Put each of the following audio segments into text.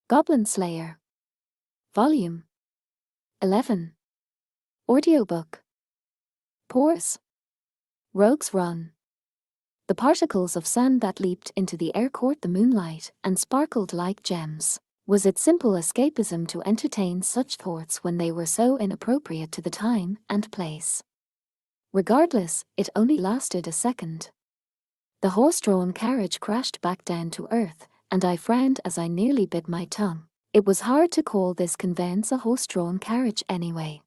Goblin Slayer. Volume 11. Audiobook. Pores. Rogues Run. The particles of sand that leaped into the air caught the moonlight and sparkled like gems. Was it simple escapism to entertain such thoughts when they were so inappropriate to the time and place? Regardless, it only lasted a second. The horse-drawn carriage crashed back down to earth, and I frowned as I nearly bit my tongue. It was hard to call this conveyance a horse-drawn carriage anyway.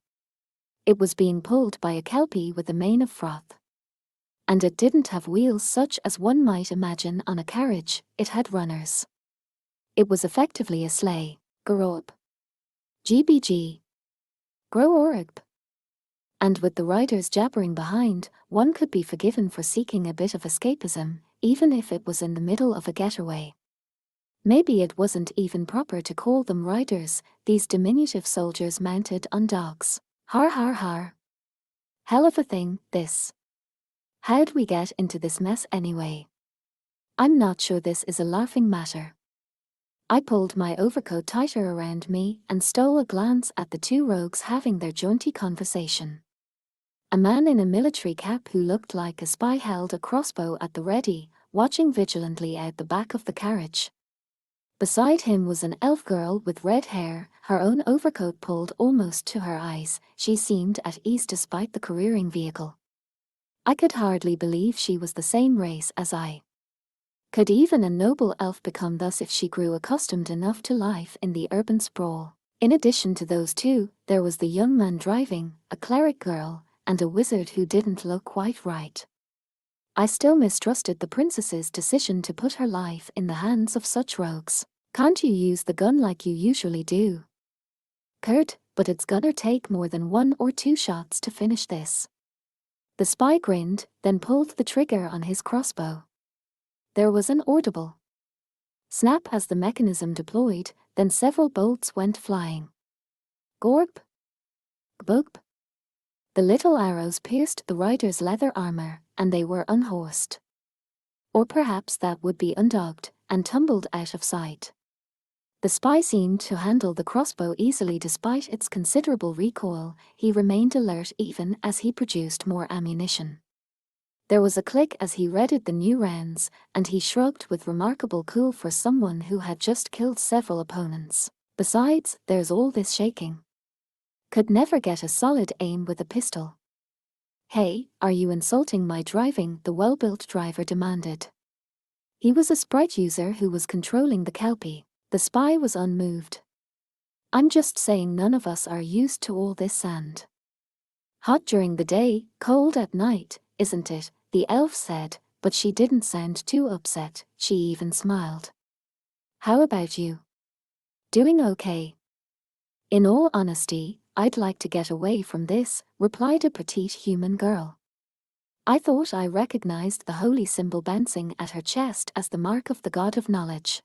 It was being pulled by a kelpie with a mane of froth. And it didn't have wheels such as one might imagine on a carriage, it had runners. It was effectively a sleigh. Grob. GBG. Grow orb. And with the riders jabbering behind, one could be forgiven for seeking a bit of escapism, even if it was in the middle of a getaway. Maybe it wasn't even proper to call them riders, these diminutive soldiers mounted on dogs. Har har har. Hell of a thing, this. How'd we get into this mess anyway? I'm not sure this is a laughing matter. I pulled my overcoat tighter around me and stole a glance at the two rogues having their jaunty conversation. A man in a military cap who looked like a spy held a crossbow at the ready, watching vigilantly out the back of the carriage. Beside him was an elf girl with red hair, her own overcoat pulled almost to her eyes. She seemed at ease despite the careering vehicle. I could hardly believe she was the same race as I. Could even a noble elf become thus if she grew accustomed enough to life in the urban sprawl? In addition to those two, there was the young man driving, a cleric girl, and a wizard who didn't look quite right. I still mistrusted the princess's decision to put her life in the hands of such rogues. Can't you use the gun like you usually do? Kurt, but it's gonna take more than 1 or 2 shots to finish this. The spy grinned, then pulled the trigger on his crossbow. There was an audible snap as the mechanism deployed, then several bolts went flying. Gorp. Gbogp. The little arrows pierced the rider's leather armor, and they were unhorsed. Or perhaps that would be undogged, and tumbled out of sight. The spy seemed to handle the crossbow easily despite its considerable recoil. He remained alert even as he produced more ammunition. There was a click as he readied the new rounds, and he shrugged with remarkable cool for someone who had just killed several opponents. Besides, there's all this shaking. Could never get a solid aim with a pistol. Hey, are you insulting my driving? The well-built driver demanded. He was a sprite user who was controlling the kelpie. The spy was unmoved. I'm just saying none of us are used to all this sand. Hot during the day, cold at night, isn't it? The elf said, but she didn't sound too upset, she even smiled. How about you? Doing okay? In all honesty, I'd like to get away from this, replied a petite human girl. I thought I recognized the holy symbol bouncing at her chest as the mark of the god of knowledge.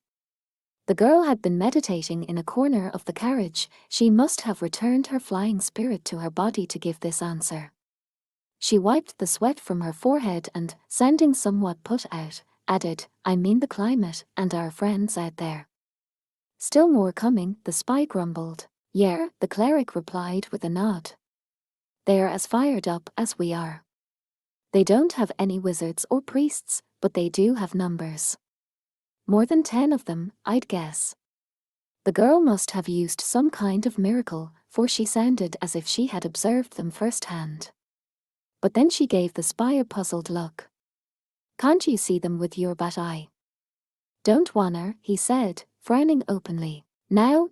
The girl had been meditating in a corner of the carriage. She must have returned her flying spirit to her body to give this answer. She wiped the sweat from her forehead and, sounding somewhat put out, added, I mean the climate and our friends out there. Still more coming, the spy grumbled. Yeah, the cleric replied with a nod. They're as fired up as we are. They don't have any wizards or priests, but they do have numbers. More than 10 of them, I'd guess. The girl must have used some kind of miracle, for she sounded as if she had observed them firsthand. But then she gave the spy a puzzled look. Can't you see them with your bat eye? Don't wanna, he said, frowning openly. Now,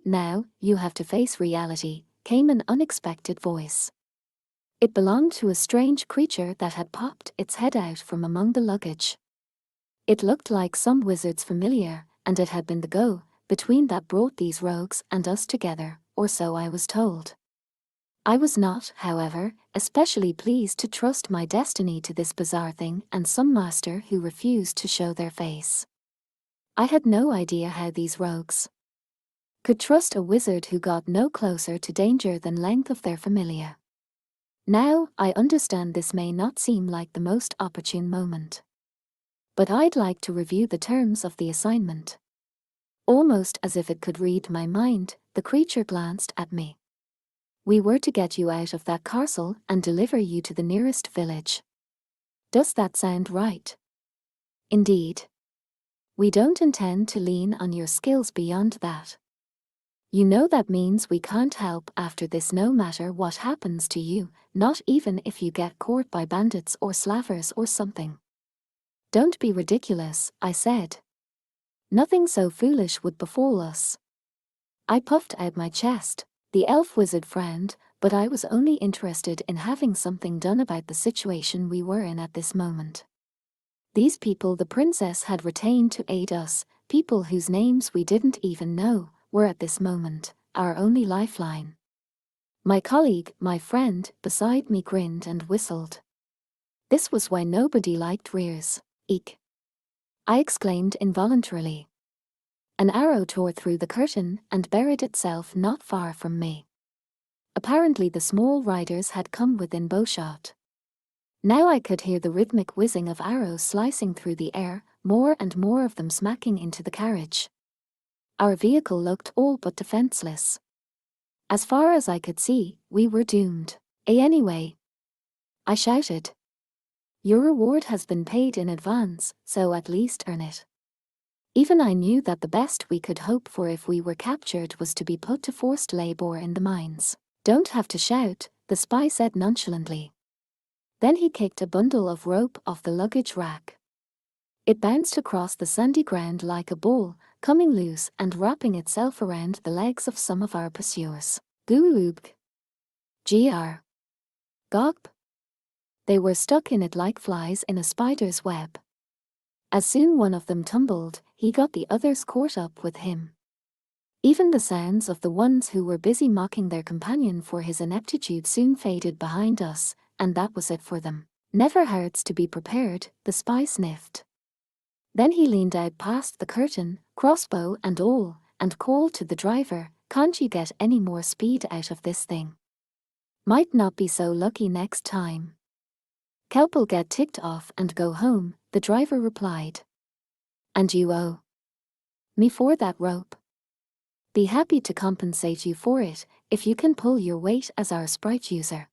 you have to face reality, came an unexpected voice. It belonged to a strange creature that had popped its head out from among the luggage. It looked like some wizard's familiar, and it had been the go-between that brought these rogues and us together, or so I was told. I was not, however, especially pleased to trust my destiny to this bizarre thing and some master who refused to show their face. I had no idea how these rogues could trust a wizard who got no closer to danger than length of their familiar. Now, I understand this may not seem like the most opportune moment. But I'd like to review the terms of the assignment. Almost as if it could read my mind, the creature glanced at me. We were to get you out of that castle and deliver you to the nearest village. Does that sound right? Indeed. We don't intend to lean on your skills beyond that. You know that means we can't help after this no matter what happens to you, not even if you get caught by bandits or slavers or something. Don't be ridiculous, I said. Nothing so foolish would befall us. I puffed out my chest. The elf wizard frowned, but I was only interested in having something done about the situation we were in at this moment. These people the princess had retained to aid us, people whose names we didn't even know, were at this moment our only lifeline. My colleague, my friend, beside me grinned and whistled. This was why nobody liked rears. Eek! I exclaimed involuntarily. An arrow tore through the curtain and buried itself not far from me. Apparently the small riders had come within bowshot. Now I could hear the rhythmic whizzing of arrows slicing through the air, more and more of them smacking into the carriage. Our vehicle looked all but defenseless. As far as I could see, we were doomed. Anyway, I shouted. Your reward has been paid in advance, so at least earn it. Even I knew that the best we could hope for if we were captured was to be put to forced labor in the mines. Don't have to shout, the spy said nonchalantly. Then he kicked a bundle of rope off the luggage rack. It bounced across the sandy ground like a ball, coming loose and wrapping itself around the legs of some of our pursuers. Goob. Gr. Gop. They were stuck in it like flies in a spider's web. As soon one of them tumbled, he got the others caught up with him. Even the sounds of the ones who were busy mocking their companion for his ineptitude soon faded behind us, and that was it for them. Never hurts to be prepared, the spy sniffed. Then he leaned out past the curtain, crossbow and all, and called to the driver, "Can't you get any more speed out of this thing? Might not be so lucky next time." "Kelp'll get ticked off and go home," the driver replied. "And you owe me for that rope. Be happy to compensate you for it, if you can pull your weight as our sprite user.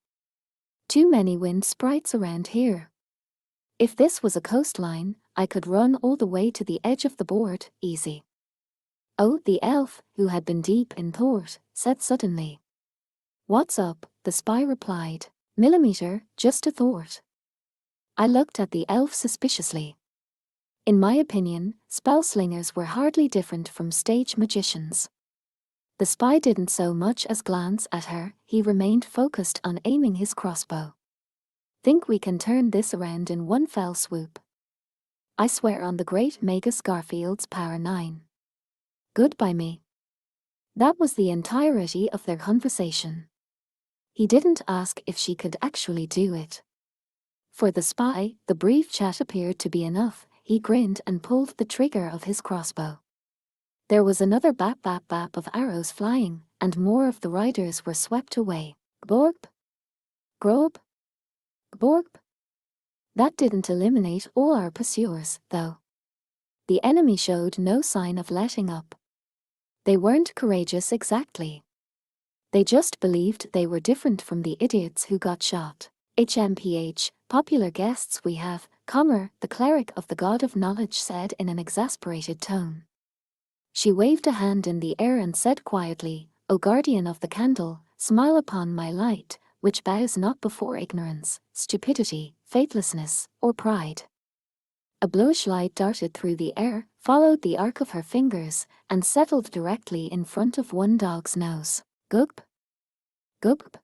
Too many wind sprites around here. If this was a coastline, I could run all the way to the edge of the board, easy." Oh, the elf, who had been deep in thought, said suddenly. "What's up?" the spy replied. "Millimeter, just a thought." I looked at the elf suspiciously. In my opinion, spell slingers were hardly different from stage magicians. The spy didn't so much as glance at her, he remained focused on aiming his crossbow. "Think we can turn this around in one fell swoop?" "I swear on the great Magus Garfield's power 9. Goodbye me." That was the entirety of their conversation. He didn't ask if she could actually do it. For the spy, the brief chat appeared to be enough. He grinned and pulled the trigger of his crossbow. There was another bap bap bap of arrows flying, and more of the riders were swept away. Gborp. Grob. Gborp. That didn't eliminate all our pursuers, though. The enemy showed no sign of letting up. They weren't courageous exactly. They just believed they were different from the idiots who got shot. HMPH, popular guests we have, Comer, the cleric of the god of knowledge said in an exasperated tone. She waved a hand in the air and said quietly, "O guardian of the candle, smile upon my light, which bows not before ignorance, stupidity, faithlessness, or pride." A bluish light darted through the air, followed the arc of her fingers, and settled directly in front of one dog's nose. Goop. Goop.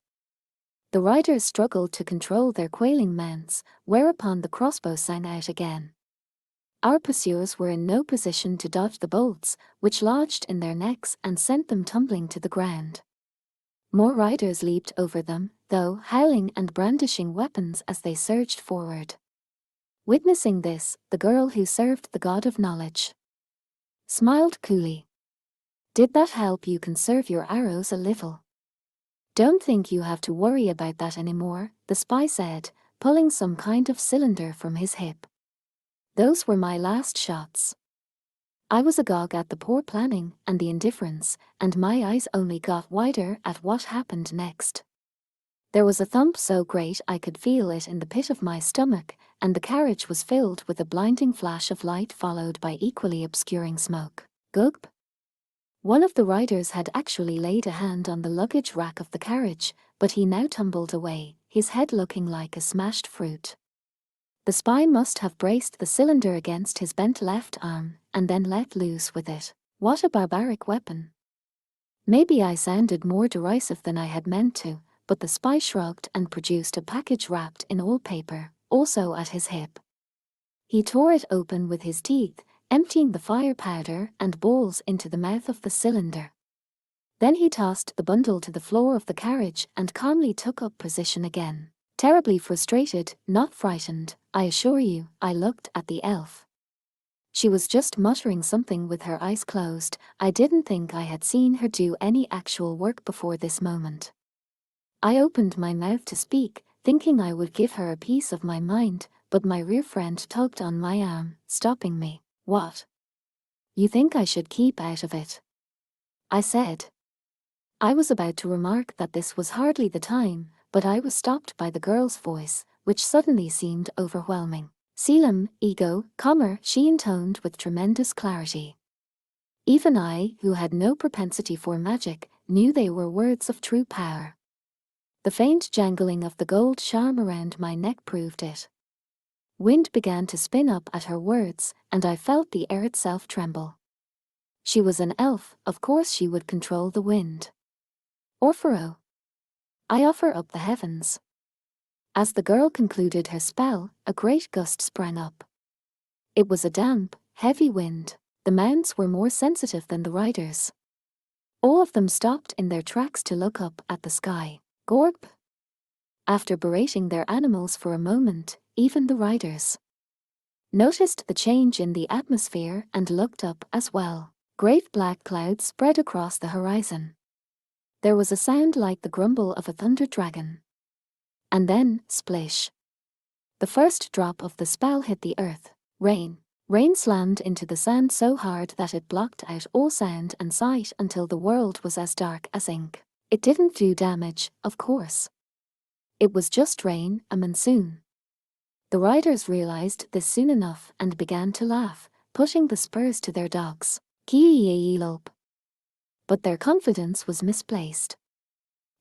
The riders struggled to control their quailing mounts, whereupon the crossbow sang out again. Our pursuers were in no position to dodge the bolts, which lodged in their necks and sent them tumbling to the ground. More riders leaped over them, though, howling and brandishing weapons as they surged forward. Witnessing this, the girl who served the god of knowledge smiled coolly. "Did that help you conserve your arrows a little?" "Don't think you have to worry about that anymore," the spy said, pulling some kind of cylinder from his hip. "Those were my last shots. I was agog at the poor planning and the indifference, and my eyes only got wider at what happened next. There was a thump so great I could feel it in the pit of my stomach, and the carriage was filled with a blinding flash of light followed by equally obscuring smoke. Gulp! One of the riders had actually laid a hand on the luggage rack of the carriage, but he now tumbled away, his head looking like a smashed fruit. The spy must have braced the cylinder against his bent left arm, and then let loose with it. What a barbaric weapon! Maybe I sounded more derisive than I had meant to, but the spy shrugged and produced a package wrapped in old paper, also at his hip. He tore it open with his teeth, emptying the fire powder and balls into the mouth of the cylinder. Then he tossed the bundle to the floor of the carriage and calmly took up position again. Terribly frustrated, not frightened, I assure you, I looked at the elf. She was just muttering something with her eyes closed. I didn't think I had seen her do any actual work before this moment. I opened my mouth to speak, thinking I would give her a piece of my mind, but my rear friend tugged on my arm, stopping me. What? You think I should keep out of it? I said. I was about to remark that this was hardly the time, but I was stopped by the girl's voice, which suddenly seemed overwhelming. Selim, ego, she intoned with tremendous clarity. Even I, who had no propensity for magic, knew they were words of true power. The faint jangling of the gold charm around my neck proved it. Wind began to spin up at her words, and I felt the air itself tremble. She was an elf, of course she would control the wind. Orfero. I offer up the heavens. As the girl concluded her spell, a great gust sprang up. It was a damp, heavy wind. The mounts were more sensitive than the riders. All of them stopped in their tracks to look up at the sky. Gorp! After berating their animals for a moment, even the riders noticed the change in the atmosphere and looked up as well. Great black clouds spread across the horizon. There was a sound like the grumble of a thunder dragon. And then, splish. The first drop of the spell hit the earth. Rain. Rain slammed into the sand so hard that it blocked out all sound and sight until the world was as dark as ink. It didn't do damage, of course. It was just rain, a monsoon. The riders realized this soon enough and began to laugh, pushing the spurs to their dogs. Kee-yee-lop. But their confidence was misplaced.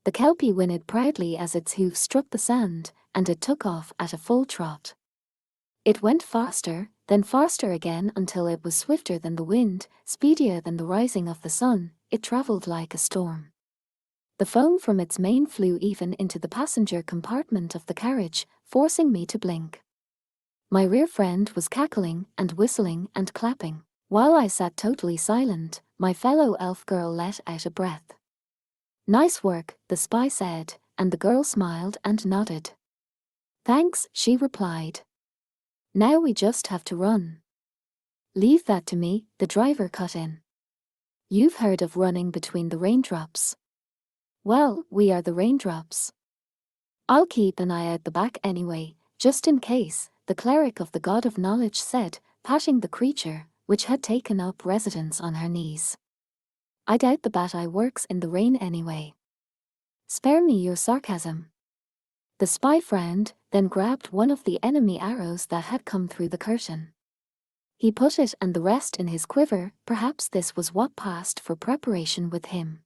The kelpie whinnied proudly as its hooves struck the sand, and it took off at a full trot. It went faster, then faster again until it was swifter than the wind, speedier than the rising of the sun. It traveled like a storm. The foam from its mane flew even into the passenger compartment of the carriage, forcing me to blink. My rear friend was cackling and whistling and clapping. While I sat totally silent, my fellow elf girl let out a breath. Nice work, the spy said, and the girl smiled and nodded. Thanks, she replied. Now we just have to run. Leave that to me, the driver cut in. You've heard of running between the raindrops. Well, we are the raindrops. I'll keep an eye out the back anyway, just in case, the cleric of the god of knowledge said, patting the creature, which had taken up residence on her knees. I doubt the bat-eye works in the rain anyway. Spare me your sarcasm. The spy frowned, then grabbed one of the enemy arrows that had come through the curtain. He put it and the rest in his quiver. Perhaps this was what passed for preparation with him.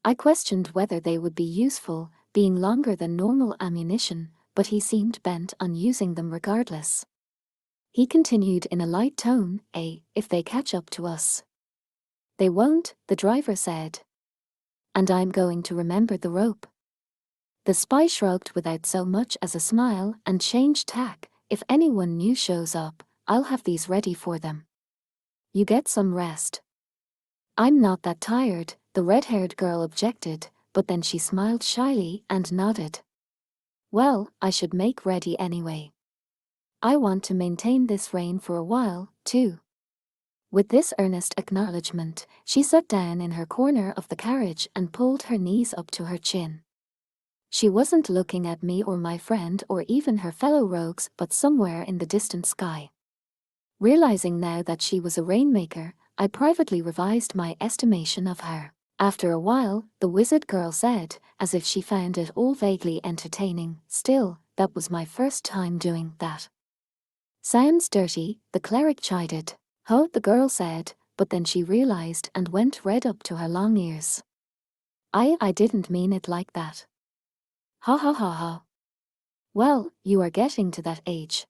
I questioned whether they would be useful, being longer than normal ammunition, but he seemed bent on using them regardless. He continued in a light tone, if they catch up to us. They won't, the driver said. And I'm going to remember the rope. The spy shrugged without so much as a smile and changed tack. If anyone new shows up, I'll have these ready for them. You get some rest. I'm not that tired, the red-haired girl objected, but then she smiled shyly and nodded. Well, I should make ready anyway. I want to maintain this reign for a while, too. With this earnest acknowledgement, she sat down in her corner of the carriage and pulled her knees up to her chin. She wasn't looking at me or my friend or even her fellow rogues, but somewhere in the distant sky. Realizing now that she was a rainmaker, I privately revised my estimation of her. After a while, the wizard girl said, as if she found it all vaguely entertaining, "Still, that was my first time doing that." "Sounds dirty," the cleric chided. "Huh," the girl said, but then she realized and went red up to her long ears. I didn't mean it like that." "Ha ha ha ha. Well, you are getting to that age.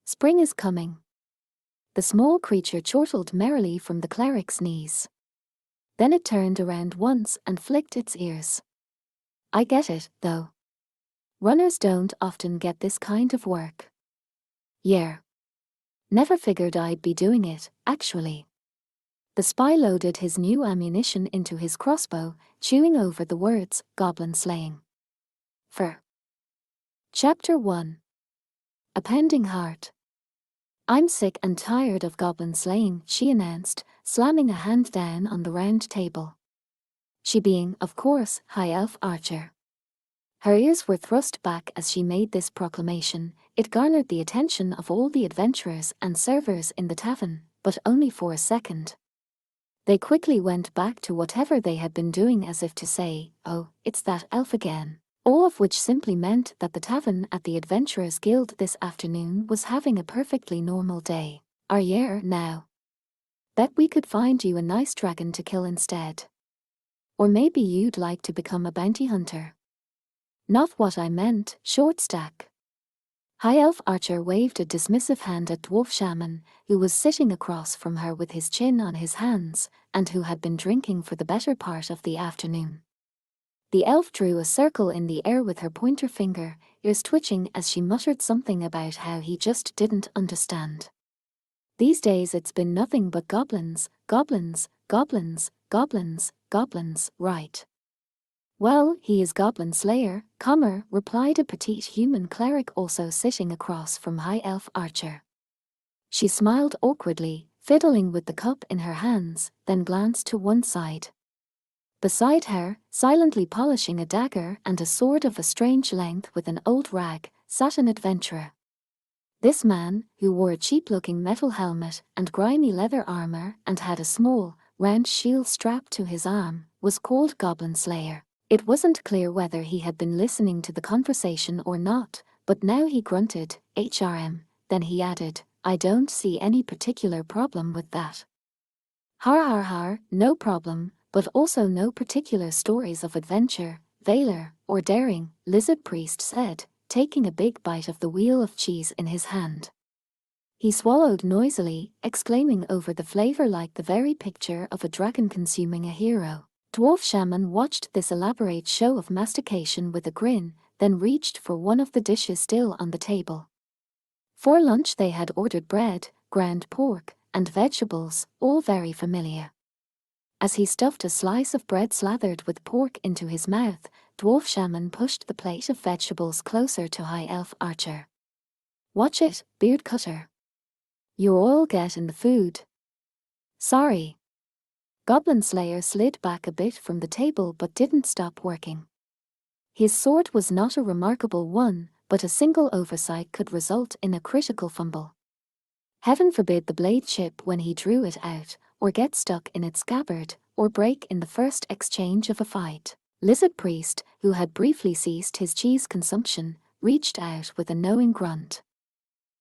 Spring is coming." The small creature chortled merrily from the cleric's knees. Then it turned around once and flicked its ears. "I get it, though. Runners don't often get this kind of work." "Yeah. Never figured I'd be doing it, actually." The spy loaded his new ammunition into his crossbow, chewing over the words, "goblin slaying." For Chapter 1. A Pounding Heart. "I'm sick and tired of goblin slaying," she announced, slamming a hand down on the round table. She being, of course, High Elf Archer. Her ears were thrust back as she made this proclamation. It garnered the attention of all the adventurers and servers in the tavern, but only for a second. They quickly went back to whatever they had been doing, as if to say, "Oh, it's that elf again." All of which simply meant that the tavern at the Adventurers Guild this afternoon was having a perfectly normal day. "Are yer now? Bet we could find you a nice dragon to kill instead. Or maybe you'd like to become a bounty hunter." "Not what I meant, short stack." High Elf Archer waved a dismissive hand at Dwarf Shaman, who was sitting across from her with his chin on his hands, and who had been drinking for the better part of the afternoon. The elf drew a circle in the air with her pointer finger, ears twitching as she muttered something about how he just didn't understand. "These days it's been nothing but goblins, goblins, goblins, goblins, goblins, right?" "Well, he is Goblin Slayer, replied a petite human cleric also sitting across from High Elf Archer. She smiled awkwardly, fiddling with the cup in her hands, then glanced to one side. Beside her, silently polishing a dagger and a sword of a strange length with an old rag, sat an adventurer. This man, who wore a cheap-looking metal helmet and grimy leather armor and had a small, round shield strapped to his arm, was called Goblin Slayer. It wasn't clear whether he had been listening to the conversation or not, but now he grunted, "HRM, then he added, "I don't see any particular problem with that." "Har har har, no problem, but also no particular stories of adventure, valor, or daring," Lizard Priest said, taking a big bite of the wheel of cheese in his hand. He swallowed noisily, exclaiming over the flavor like the very picture of a dragon consuming a hero. Dwarf Shaman watched this elaborate show of mastication with a grin, then reached for one of the dishes still on the table. For lunch they had ordered bread, ground pork, and vegetables, all very familiar. As he stuffed a slice of bread slathered with pork into his mouth, Dwarf Shaman pushed the plate of vegetables closer to High Elf Archer. "Watch it, Beard Cutter. You'll all get in the food." "Sorry." Goblin Slayer slid back a bit from the table but didn't stop working. His sword was not a remarkable one, but a single oversight could result in a critical fumble. Heaven forbid the blade chip when he drew it out, or get stuck in its scabbard, or break in the first exchange of a fight. Lizard Priest, who had briefly ceased his cheese consumption, reached out with a knowing grunt.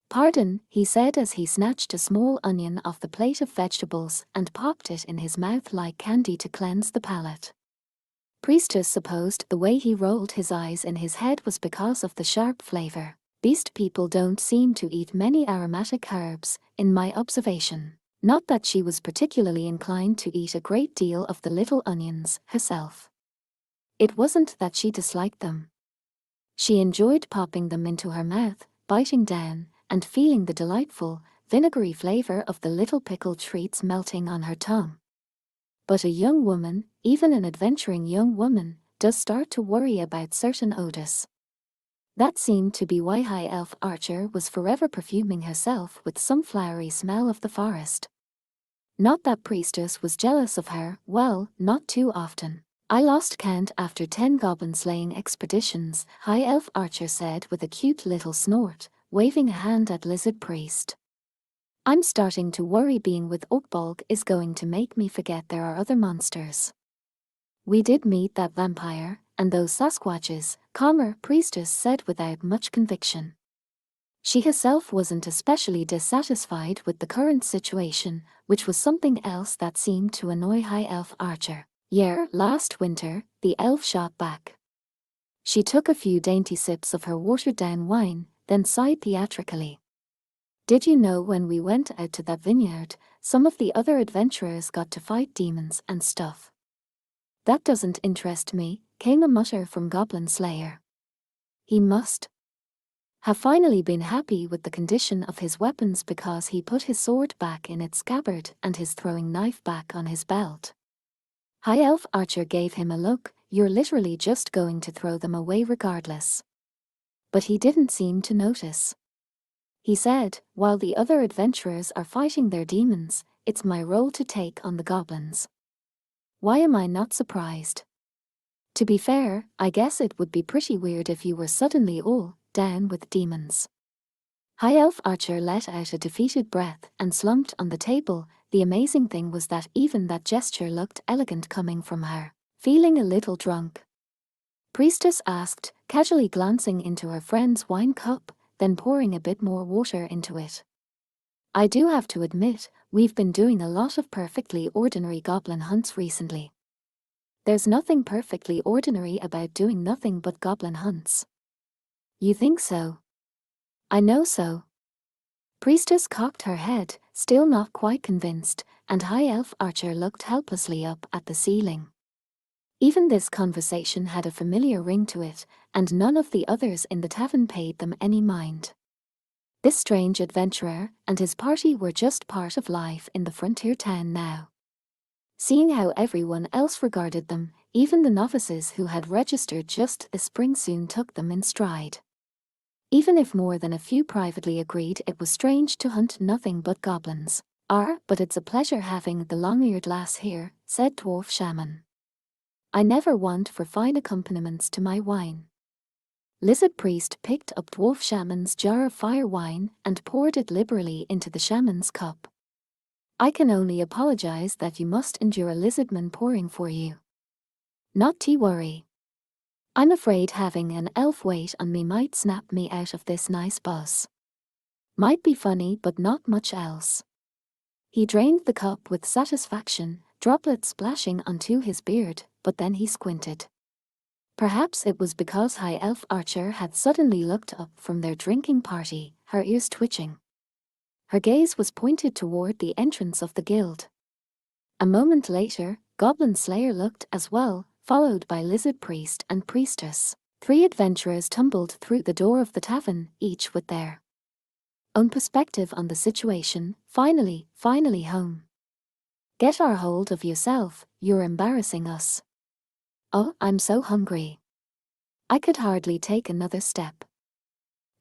"Pardon," he said as he snatched a small onion off the plate of vegetables and popped it in his mouth like candy to cleanse the palate. Priestess supposed the way he rolled his eyes in his head was because of the sharp flavor. "Beast people don't seem to eat many aromatic herbs, in my observation." Not that she was particularly inclined to eat a great deal of the little onions herself. It wasn't that she disliked them. She enjoyed popping them into her mouth, biting down, and feeling the delightful, vinegary flavor of the little pickled treats melting on her tongue. But a young woman, even an adventuring young woman, does start to worry about certain odors. That seemed to be why High Elf Archer was forever perfuming herself with some flowery smell of the forest. Not that Priestess was jealous of her, well, not too often. "I lost count after 10 goblin-slaying expeditions," High Elf Archer said with a cute little snort, waving a hand at Lizard Priest. I'm starting to worry being with Oakbolg is going to make me forget there are other monsters. We did meet that vampire, and those Sasquatches, calmer priestess said without much conviction. She herself wasn't especially dissatisfied with the current situation, which was something else that seemed to annoy High Elf Archer. Yeah, last winter, the elf shot back. She took a few dainty sips of her watered-down wine, then sighed theatrically. Did you know when we went out to that vineyard, some of the other adventurers got to fight demons and stuff? That doesn't interest me, came a mutter from Goblin Slayer. He must have finally been happy with the condition of his weapons because he put his sword back in its scabbard and his throwing knife back on his belt. High Elf Archer gave him a look, you're literally just going to throw them away regardless. But he didn't seem to notice. He said, while the other adventurers are fighting their demons, it's my role to take on the goblins. Why am I not surprised? To be fair, I guess it would be pretty weird if you were suddenly all down with demons. High Elf Archer let out a defeated breath and slumped on the table. The amazing thing was that even that gesture looked elegant coming from her. Feeling a little drunk? Priestess asked, casually glancing into her friend's wine cup, then pouring a bit more water into it. I do have to admit, we've been doing a lot of perfectly ordinary goblin hunts recently. There's nothing perfectly ordinary about doing nothing but goblin hunts. You think so? I know so. Priestess cocked her head, still not quite convinced, and High Elf Archer looked helplessly up at the ceiling. Even this conversation had a familiar ring to it, and none of the others in the tavern paid them any mind. This strange adventurer and his party were just part of life in the frontier town now. Seeing how everyone else regarded them, even the novices who had registered just this spring soon took them in stride. Even if more than a few privately agreed it was strange to hunt nothing but goblins. But it's a pleasure having the long-eared lass here, said Dwarf Shaman. I never want for fine accompaniments to my wine. Lizard Priest picked up Dwarf Shaman's jar of fire wine and poured it liberally into the shaman's cup. I can only apologize that you must endure a lizardman pouring for you. Not to worry. I'm afraid having an elf wait on me might snap me out of this nice buzz. Might be funny but not much else. He drained the cup with satisfaction, droplets splashing onto his beard, but then he squinted. Perhaps it was because High Elf Archer had suddenly looked up from their drinking party, her ears twitching. Her gaze was pointed toward the entrance of the guild. A moment later, Goblin Slayer looked as well, followed by Lizard Priest and Priestess. 3 adventurers tumbled through the door of the tavern, each with their own perspective on the situation. Finally home. Get our hold of yourself, you're embarrassing us. Oh, I'm so hungry. I could hardly take another step.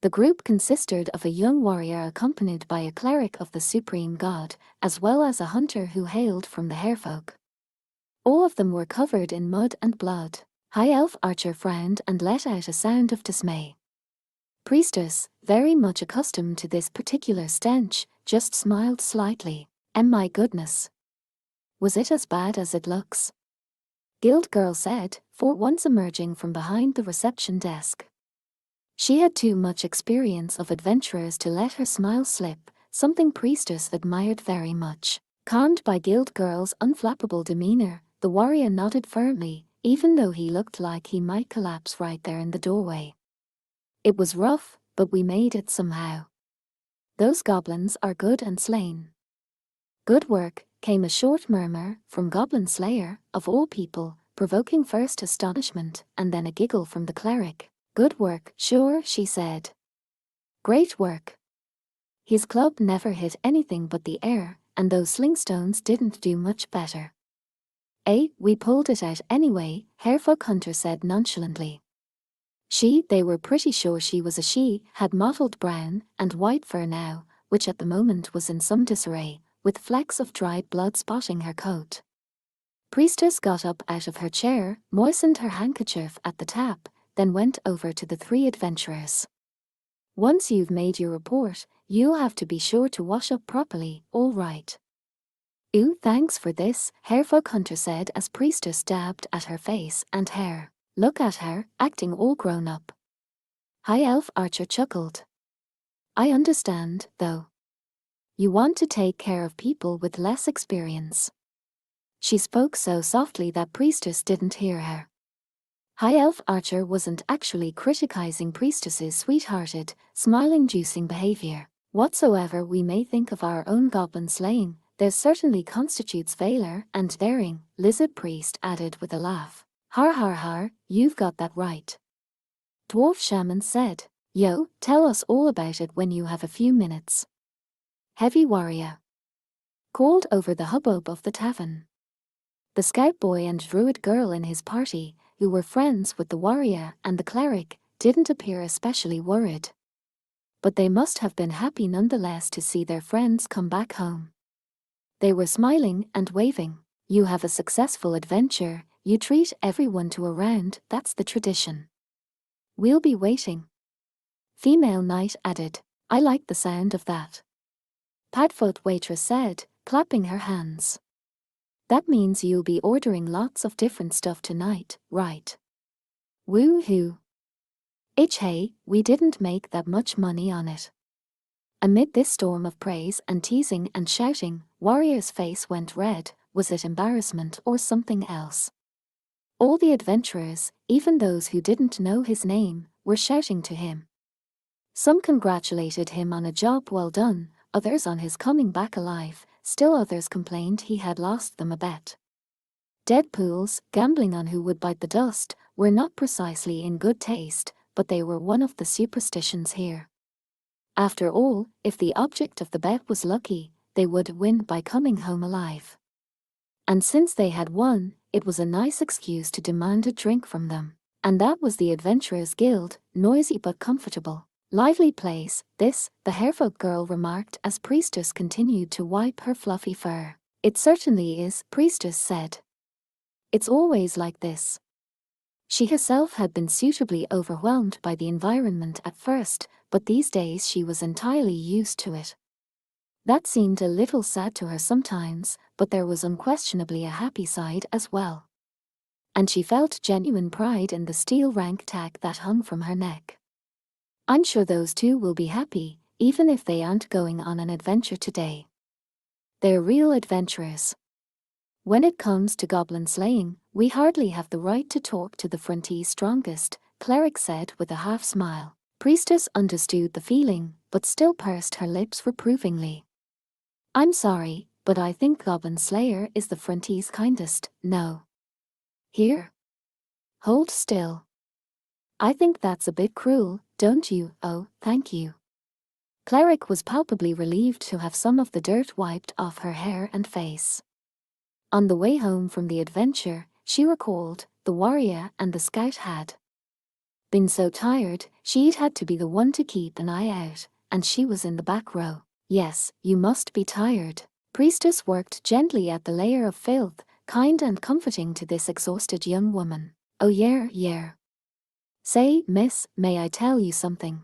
The group consisted of a young warrior accompanied by a cleric of the supreme god, as well as a hunter who hailed from the Hairfolk. All of them were covered in mud and blood. High Elf Archer frowned and let out a sound of dismay. Priestess, very much accustomed to this particular stench, just smiled slightly. And my goodness. Was it as bad as it looks? Guild Girl said, for once emerging from behind the reception desk. She had too much experience of adventurers to let her smile slip, something Priestess admired very much. Calmed by Guild Girl's unflappable demeanor, the warrior nodded firmly, even though he looked like he might collapse right there in the doorway. It was rough, but we made it somehow. Those goblins are good and slain. Good work, came a short murmur from Goblin Slayer, of all people, provoking first astonishment and then a giggle from the cleric. Good work, sure, she said. Great work. His club never hit anything but the air, and those slingstones didn't do much better. We pulled it out anyway, Hairfolk Hunter said nonchalantly. They were pretty sure she was a she, had mottled brown and white fur now, which at the moment was in some disarray, with flecks of dried blood spotting her coat. Priestess got up out of her chair, moistened her handkerchief at the tap, then went over to the 3 adventurers. Once you've made your report, You'll have to be sure to wash up properly, all right. Ooh, thanks for this, Hairfolk Hunter said as Priestess dabbed at her face and hair. Look at her, acting all grown up. High Elf Archer chuckled. I understand, though. You want to take care of people with less experience. She spoke so softly that Priestess didn't hear her. High Elf Archer wasn't actually criticizing Priestess's sweethearted, smiling-juicing behavior. Whatsoever we may think of our own goblin slaying, there certainly constitutes valor and daring, Lizard Priest added with a laugh. Har har har, you've got that right. Dwarf Shaman said. Yo, tell us all about it when you have a few minutes. Heavy Warrior called over the hubbub of the tavern. The scout boy and druid girl in his party, who were friends with the warrior and the cleric, didn't appear especially worried. But they must have been happy nonetheless to see their friends come back home. They were smiling and waving. You have a successful adventure, you treat everyone to a round, that's the tradition. We'll be waiting. Female Knight added. I like the sound of that. Padfoot Waitress said, clapping her hands. That means you'll be ordering lots of different stuff tonight, right? Woo-hoo. Hey, we didn't make that much money on it. Amid this storm of praise and teasing and shouting, Warrior's face went red. Was it embarrassment or something else? All the adventurers, even those who didn't know his name, were shouting to him. Some congratulated him on a job well done, others on his coming back alive, still others complained he had lost them a bet. Dead pools, gambling on who would bite the dust, were not precisely in good taste, but they were one of the superstitions here. After all, if the object of the bet was lucky, they would win by coming home alive. And since they had won, it was a nice excuse to demand a drink from them. And that was the Adventurers Guild, noisy but comfortable. Lively place, this, the Hairfolk girl remarked as Priestess continued to wipe her fluffy fur. It certainly is, Priestess said. It's always like this. She herself had been suitably overwhelmed by the environment at first, but these days she was entirely used to it. That seemed a little sad to her sometimes, but there was unquestionably a happy side as well. And she felt genuine pride in the steel rank tag that hung from her neck. I'm sure those two will be happy, even if they aren't going on an adventure today. They're real adventurers. When it comes to goblin slaying, we hardly have the right to talk to the Frontee's strongest, Cleric said with a half-smile. Priestess understood the feeling, but still pursed her lips reprovingly. I'm sorry, but I think Goblin Slayer is the Frontee's kindest, no. Here? Hold still. I think that's a bit cruel, don't you? Oh, thank you. Cleric was palpably relieved to have some of the dirt wiped off her hair and face. On the way home from the adventure, she recalled, the warrior and the scout had been so tired, she'd had to be the one to keep an eye out, and she was in the back row. Yes, you must be tired. Priestess worked gently at the layer of filth, kind and comforting to this exhausted young woman. Oh yeah. Say, miss, may I tell you something?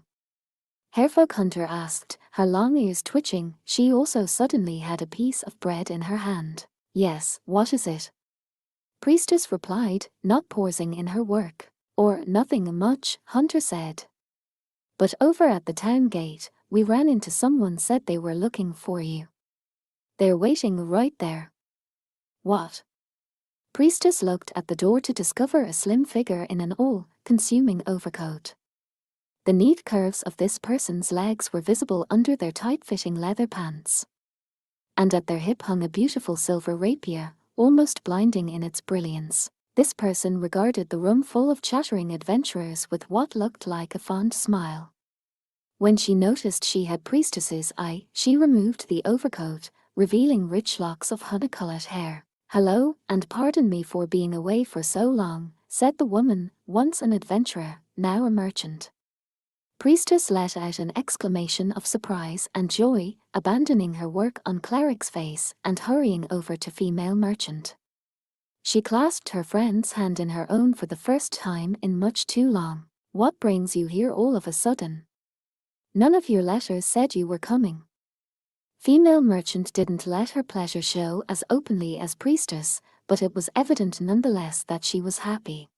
Hairfolk Hunter asked, her long ears twitching. She also suddenly had a piece of bread in her hand. Yes, what is it? Priestess replied, not pausing in her work. Or, nothing much, Hunter said. But over at the town gate, we ran into someone said they were looking for you. They're waiting right there. What? Priestess looked at the door to discover a slim figure in an all-consuming overcoat. The neat curves of this person's legs were visible under their tight-fitting leather pants. And at their hip hung a beautiful silver rapier, almost blinding in its brilliance. This person regarded the room full of chattering adventurers with what looked like a fond smile. When she noticed she had Priestess's eye, she removed the overcoat, revealing rich locks of honey-colored hair. Hello, and pardon me for being away for so long, said the woman, once an adventurer, now a merchant. Priestess let out an exclamation of surprise and joy, abandoning her work on Cleric's face and hurrying over to female merchant. She clasped her friend's hand in her own for the first time in much too long. What brings you here all of a sudden? None of your letters said you were coming. Female merchant didn't let her pleasure show as openly as priestess, but it was evident nonetheless that she was happy.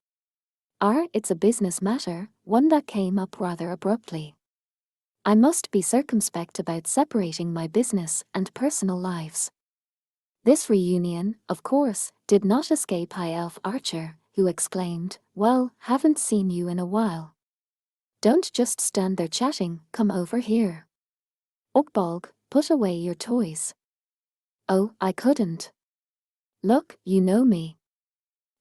It's a business matter, one that came up rather abruptly. I must be circumspect about separating my business and personal lives. This reunion, of course, did not escape High Elf Archer, who exclaimed, "Well, haven't seen you in a while. Don't just stand there chatting, come over here. Oakbolg, put away your toys." "Oh, I couldn't. Look, you know me.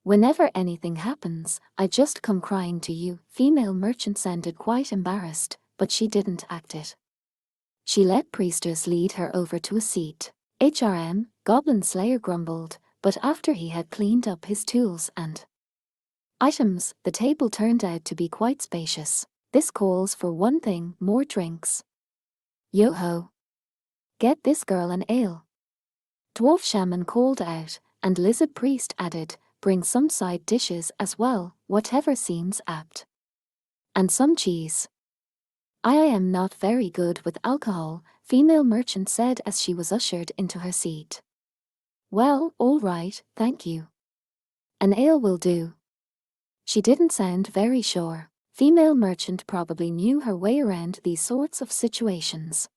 Whenever anything happens, I just come crying to you." Female merchant sounded quite embarrassed, but she didn't act it. She let priestess lead her over to a seat. Goblin Slayer grumbled, but after he had cleaned up his tools and items, the table turned out to be quite spacious. "This calls for one thing, more drinks. Yo-ho. Get this girl an ale." Dwarf Shaman called out, and Lizard Priest added, "Bring some side dishes as well, whatever seems apt. And some cheese." I am not very good with alcohol," female merchant said as she was ushered into her seat. "Well, all right, thank you. An ale will do." She didn't sound very sure. Female merchant probably knew her way around these sorts of situations.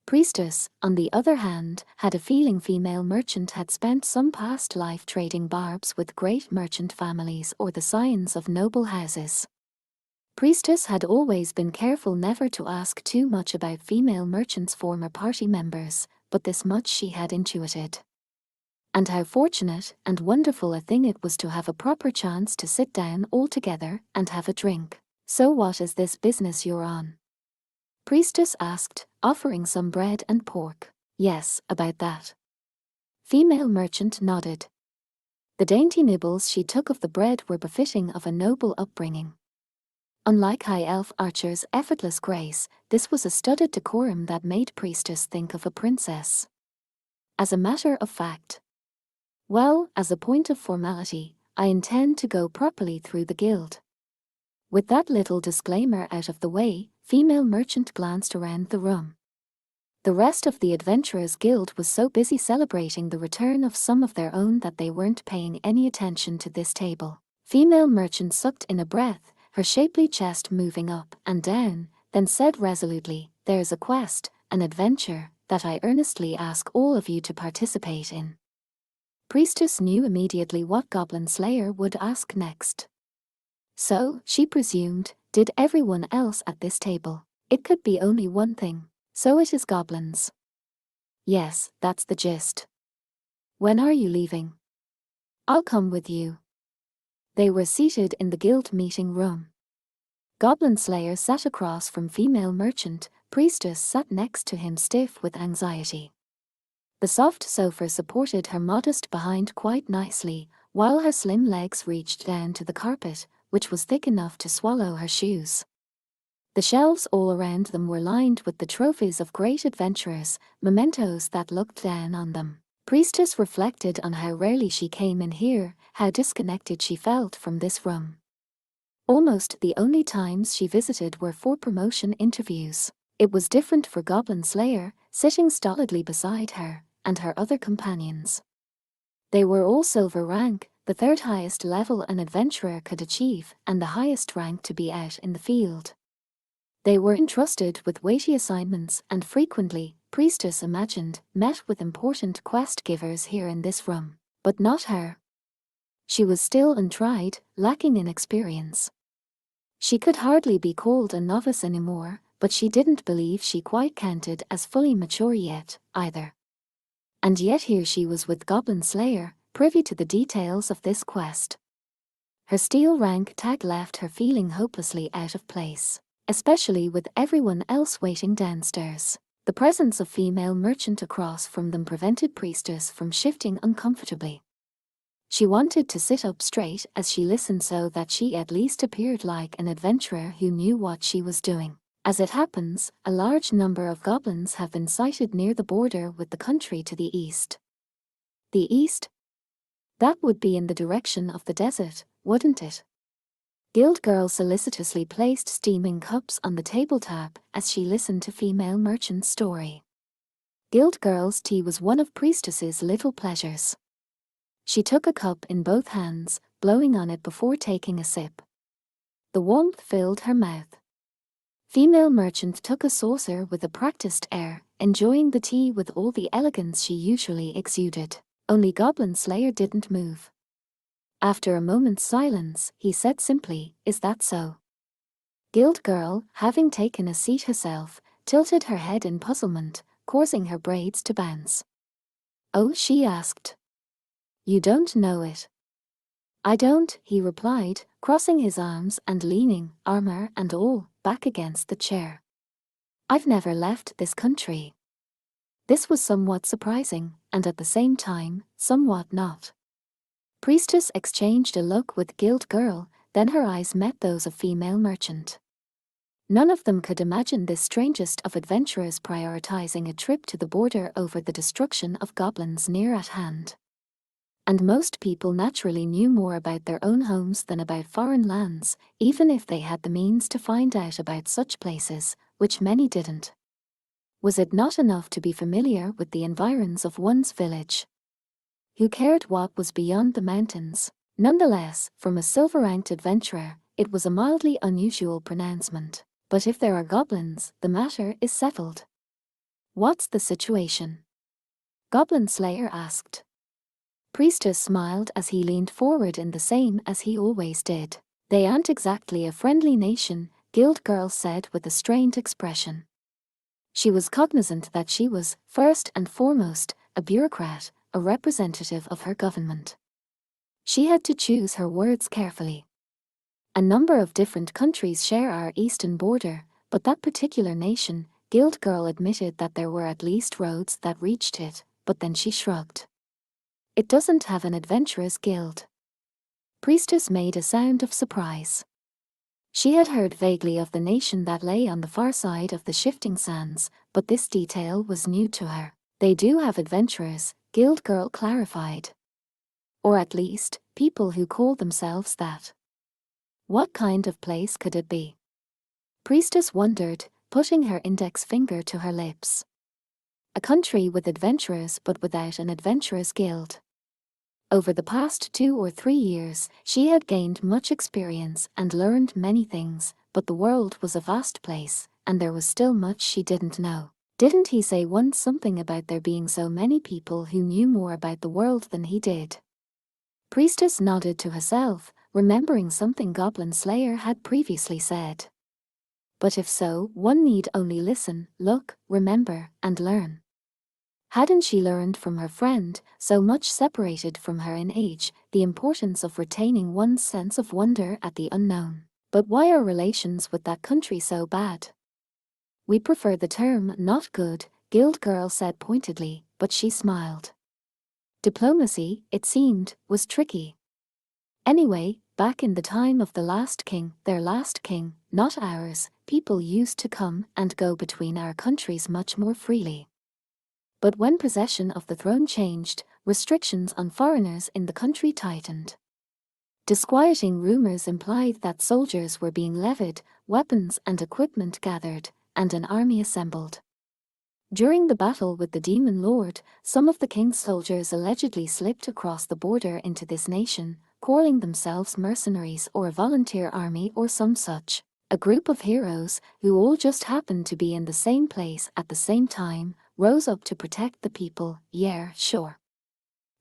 Priestess, on the other hand, had a feeling female merchant had spent some past life trading barbs with great merchant families or the scions of noble houses. Priestess had always been careful never to ask too much about female merchants' former party members, but this much she had intuited. And how fortunate and wonderful a thing it was to have a proper chance to sit down all together and have a drink. "So what is this business you're on?" Priestess asked, offering some bread and pork. "Yes, about that." Female merchant nodded. The dainty nibbles she took of the bread were befitting of a noble upbringing. Unlike High Elf Archer's effortless grace, this was a studied decorum that made priestess think of a princess. As a matter of fact. "Well, as a point of formality, I intend to go properly through the guild." With that little disclaimer out of the way, female merchant glanced around the room. The rest of the Adventurers Guild was so busy celebrating the return of some of their own that they weren't paying any attention to this table. Female merchant sucked in a breath, her shapely chest moving up and down, then said resolutely, "There's a quest, an adventure, that I earnestly ask all of you to participate in." Priestess knew immediately what Goblin Slayer would ask next. So, she presumed, did everyone else at this table. It could be only one thing. "So it is goblins." "Yes, that's the gist." "When are you leaving?" "I'll come with you." They were seated in the guild meeting room. Goblin Slayer sat across from female merchant, priestess sat next to him stiff with anxiety. The soft sofa supported her modest behind quite nicely, while her slim legs reached down to the carpet, which was thick enough to swallow her shoes. The shelves all around them were lined with the trophies of great adventurers, mementos that looked down on them. Priestess reflected on how rarely she came in here, how disconnected she felt from this room. Almost the only times she visited were for promotion interviews. It was different for Goblin Slayer, sitting stolidly beside her, and her other companions. They were all silver rank, the third highest level an adventurer could achieve, and the highest rank to be out in the field. They were entrusted with weighty assignments and frequently, Priestess imagined, met with important quest givers here in this room. But not her. She was still untried, lacking in experience. She could hardly be called a novice anymore, but she didn't believe she quite counted as fully mature yet, either. And yet here she was with Goblin Slayer, privy to the details of this quest. Her steel rank tag left her feeling hopelessly out of place, especially with everyone else waiting downstairs. The presence of female merchant across from them prevented Priestess from shifting uncomfortably. She wanted to sit up straight as she listened so that she at least appeared like an adventurer who knew what she was doing. As it happens, a large number of goblins have been sighted near the border with the country to the east. The east? That would be in the direction of the desert, wouldn't it? Guild girl solicitously placed steaming cups on the tabletop as she listened to female merchant's story. Guild girl's tea was one of priestess's little pleasures. She took a cup in both hands, blowing on it before taking a sip. The warmth filled her mouth. Female merchant took a saucer with a practiced air, enjoying the tea with all the elegance she usually exuded. Only Goblin Slayer didn't move. After a moment's silence, he said simply, "Is that so?" Guild girl, having taken a seat herself, tilted her head in puzzlement, causing her braids to bounce. "Oh," she asked. "You don't know it?" "I don't," he replied, crossing his arms and leaning, armor and all, back against the chair. "I've never left this country." This was somewhat surprising, and at the same time, somewhat not. Priestess exchanged a look with Guild girl, then her eyes met those of female merchant. None of them could imagine this strangest of adventurers prioritizing a trip to the border over the destruction of goblins near at hand. And most people naturally knew more about their own homes than about foreign lands, even if they had the means to find out about such places, which many didn't. Was it not enough to be familiar with the environs of one's village? Who cared what was beyond the mountains? Nonetheless, from a silver-ranked adventurer, it was a mildly unusual pronouncement. But if there are goblins, the matter is settled. "What's the situation?" Goblin Slayer asked. Priestess smiled as he leaned forward in the same as he always did. "They aren't exactly a friendly nation," Guild girl said with a strained expression. She was cognizant that she was, first and foremost, a bureaucrat, a representative of her government. She had to choose her words carefully. "A number of different countries share our eastern border, but that particular nation," Guild girl admitted that there were at least roads that reached it, but then she shrugged. "It doesn't have an adventurers guild." Priestess made a sound of surprise. She had heard vaguely of the nation that lay on the far side of the shifting sands, but this detail was new to her. "They do have adventurers," Guild girl clarified. "Or at least, people who call themselves that." What kind of place could it be? Priestess wondered, putting her index finger to her lips. A country with adventurers but without an adventurers guild. Over the past 2 or 3 years, she had gained much experience and learned many things, but the world was a vast place, and there was still much she didn't know. Didn't he say once something about there being so many people who knew more about the world than he did? Priestess nodded to herself, remembering something Goblin Slayer had previously said. But if so, one need only listen, look, remember, and learn. Hadn't she learned from her friend, so much separated from her in age, the importance of retaining one's sense of wonder at the unknown? But why are relations with that country so bad? "We prefer the term not good," Guild girl said pointedly, but she smiled. Diplomacy, it seemed, was tricky. Anyway, back in the time of the last king, their last king, not ours, people used to come and go between our countries much more freely. But when possession of the throne changed, restrictions on foreigners in the country tightened. Disquieting rumors implied that soldiers were being levied, weapons and equipment gathered, and an army assembled. During the battle with the Demon Lord, some of the king's soldiers allegedly slipped across the border into this nation, calling themselves mercenaries or a volunteer army or some such. A group of heroes, who all just happened to be in the same place at the same time, rose up to protect the people. Yeah, sure.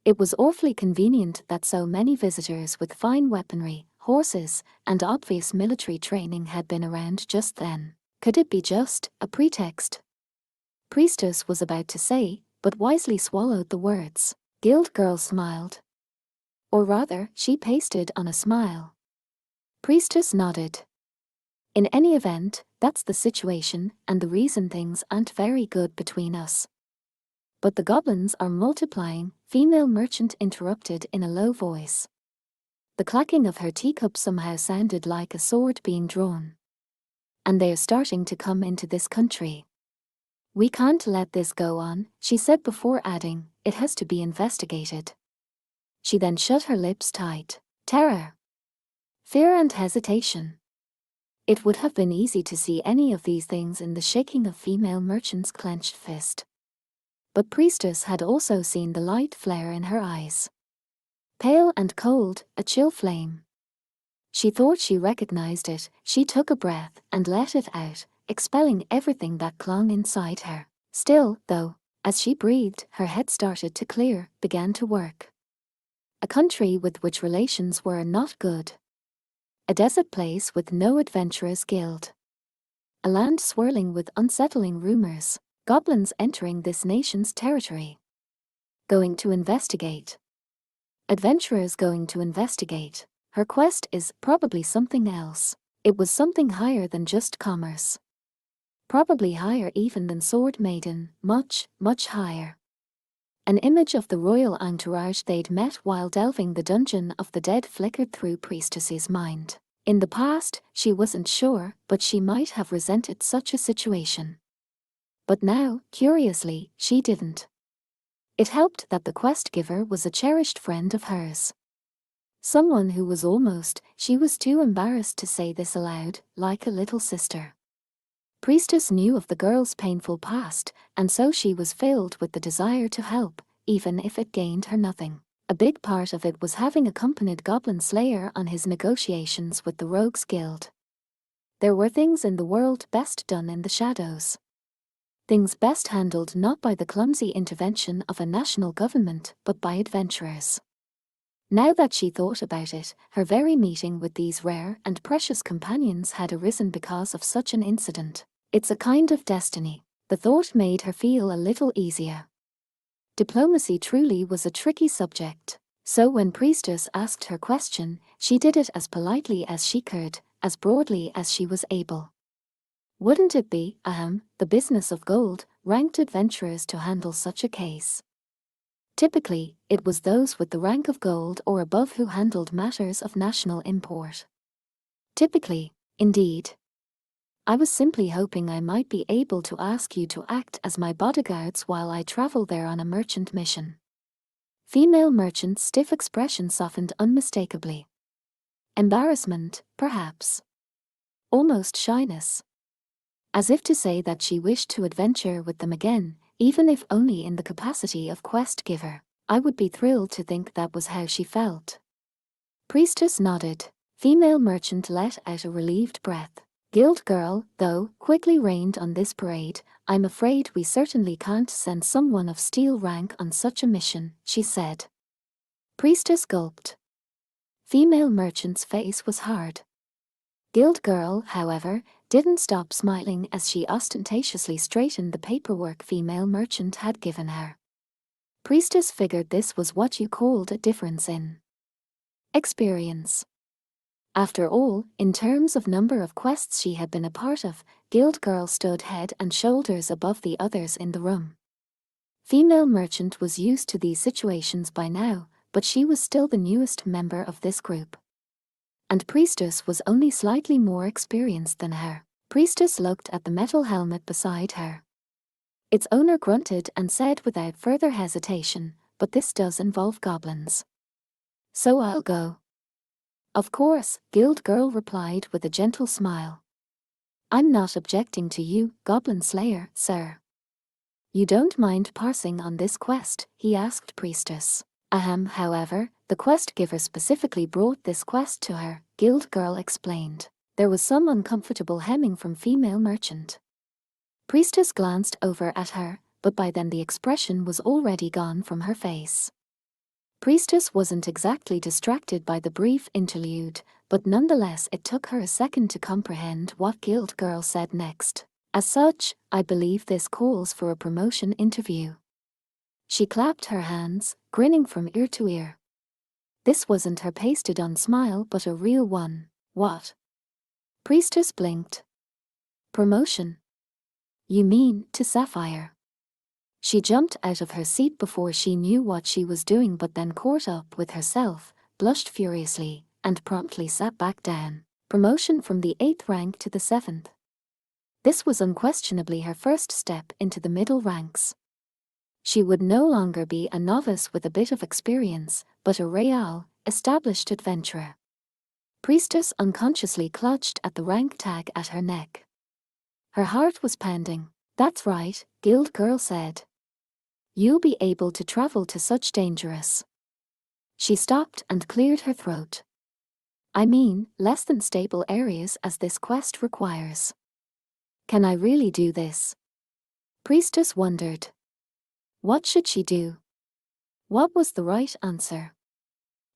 It was awfully convenient that so many visitors with fine weaponry, horses, and obvious military training had been around just then. Could it be just a pretext? Priestess was about to say, but wisely swallowed the words. Guild girl smiled. Or rather, she pasted on a smile. Priestess nodded. "In any event, that's the situation, and the reason things aren't very good between us." "But the goblins are multiplying," female merchant interrupted in a low voice. The clacking of her teacup somehow sounded like a sword being drawn. "And they're starting to come into this country. We can't let this go on," she said before adding, "it has to be investigated." She then shut her lips tight. "Terror." Fear and hesitation. It would have been easy to see any of these things in the shaking of female merchant's clenched fist. But priestess had also seen the light flare in her eyes. Pale and cold, a chill flame. She thought she recognized it. She took a breath and let it out, expelling everything that clung inside her. Still, though, as she breathed, her head started to clear, began to work. A country with which relations were not good. A desert place with no adventurers' guild. A land swirling with unsettling rumors. Goblins entering this nation's territory. Going to investigate. Adventurers going to investigate. Her quest is probably something else. It was something higher than just commerce. Probably higher even than Sword Maiden, much, much higher. An image of the royal entourage they'd met while delving the dungeon of the dead flickered through priestess's mind. In the past, she wasn't sure, but she might have resented such a situation. But now, curiously, she didn't. It helped that the quest giver was a cherished friend of hers. Someone who was almost, she was too embarrassed to say this aloud, like a little sister. Priestess knew of the girl's painful past, and so she was filled with the desire to help, even if it gained her nothing. A big part of it was having accompanied Goblin Slayer on his negotiations with the Rogues Guild. There were things in the world best done in the shadows. Things best handled not by the clumsy intervention of a national government, but by adventurers. Now that she thought about it, her very meeting with these rare and precious companions had arisen because of such an incident. It's a kind of destiny. The thought made her feel a little easier. Diplomacy truly was a tricky subject. So when Priestess asked her question, she did it as politely as she could, as broadly as she was able. Wouldn't it be, the business of gold-ranked adventurers to handle such a case? Typically, it was those with the rank of gold or above who handled matters of national import. Typically, indeed. I was simply hoping I might be able to ask you to act as my bodyguards while I travel there on a merchant mission. Female merchant's stiff expression softened unmistakably. Embarrassment, perhaps. Almost shyness. As if to say that she wished to adventure with them again, even if only in the capacity of quest giver. I would be thrilled to think that was how she felt. Priestess nodded. Female merchant let out a relieved breath. Guild girl, though, quickly rained on this parade. I'm afraid we certainly can't send someone of steel rank on such a mission, she said. Priestess gulped. Female merchant's face was hard. Guild girl, however, didn't stop smiling as she ostentatiously straightened the paperwork female merchant had given her. Priestess figured this was what you called a difference in experience. After all, in terms of number of quests she had been a part of, Guild girl stood head and shoulders above the others in the room. Female merchant was used to these situations by now, but she was still the newest member of this group. And Priestess was only slightly more experienced than her. Priestess looked at the metal helmet beside her. Its owner grunted and said without further hesitation, but this does involve goblins. So I'll go. Of course, Guild girl replied with a gentle smile. I'm not objecting to you, Goblin Slayer, sir. You don't mind parsing on this quest, he asked Priestess. However, the quest giver specifically brought this quest to her, Guild girl explained. There was some uncomfortable hemming from female merchant. Priestess glanced over at her, but by then the expression was already gone from her face. Priestess wasn't exactly distracted by the brief interlude, but nonetheless it took her a second to comprehend what Guild girl said next. As such, I believe this calls for a promotion interview. She clapped her hands, grinning from ear to ear. This wasn't her pasted-on smile but a real one. What? Priestess blinked. Promotion? You mean to Sapphire? She jumped out of her seat before she knew what she was doing, but then caught up with herself, blushed furiously, and promptly sat back down. Promotion from the 8th rank to the 7th. This was unquestionably her first step into the middle ranks. She would no longer be a novice with a bit of experience, but a real, established adventurer. Priestess unconsciously clutched at the rank tag at her neck. Her heart was pounding. That's right, Guild Girl said. You'll be able to travel to such dangerous. She stopped and cleared her throat. I mean, less than stable areas as this quest requires. Can I really do this? Priestess wondered. What should she do? What was the right answer?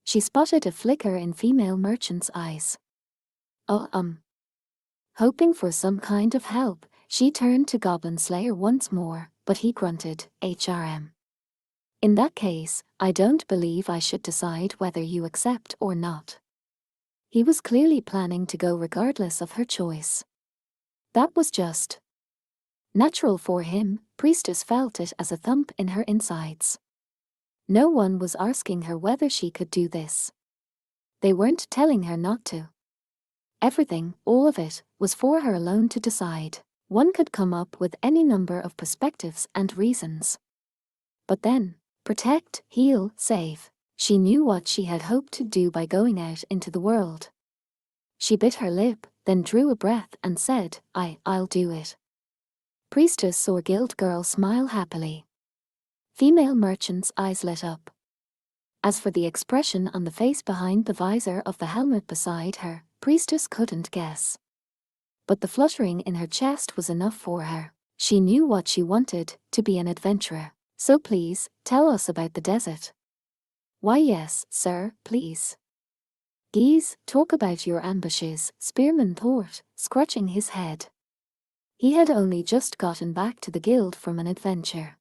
She spotted a flicker in female merchant's eyes. Hoping for some kind of help, she turned to Goblin Slayer once more, but he grunted, HRM. In that case, I don't believe I should decide whether you accept or not. He was clearly planning to go regardless of her choice. That was just natural for him. Priestess felt it as a thump in her insides. No one was asking her whether she could do this. They weren't telling her not to. Everything, all of it, was for her alone to decide. One could come up with any number of perspectives and reasons. But then, protect, heal, save. She knew what she had hoped to do by going out into the world. She bit her lip, then drew a breath and said, I'll do it. Priestess saw Guild Girl smile happily. Female merchant's eyes lit up. As for the expression on the face behind the visor of the helmet beside her, Priestess couldn't guess. But the fluttering in her chest was enough for her. She knew what she wanted, to be an adventurer. So please, tell us about the desert. Why yes, sir, please. Geese, talk about your ambushes, Spearman thought, scratching his head. He had only just gotten back to the guild from an adventure.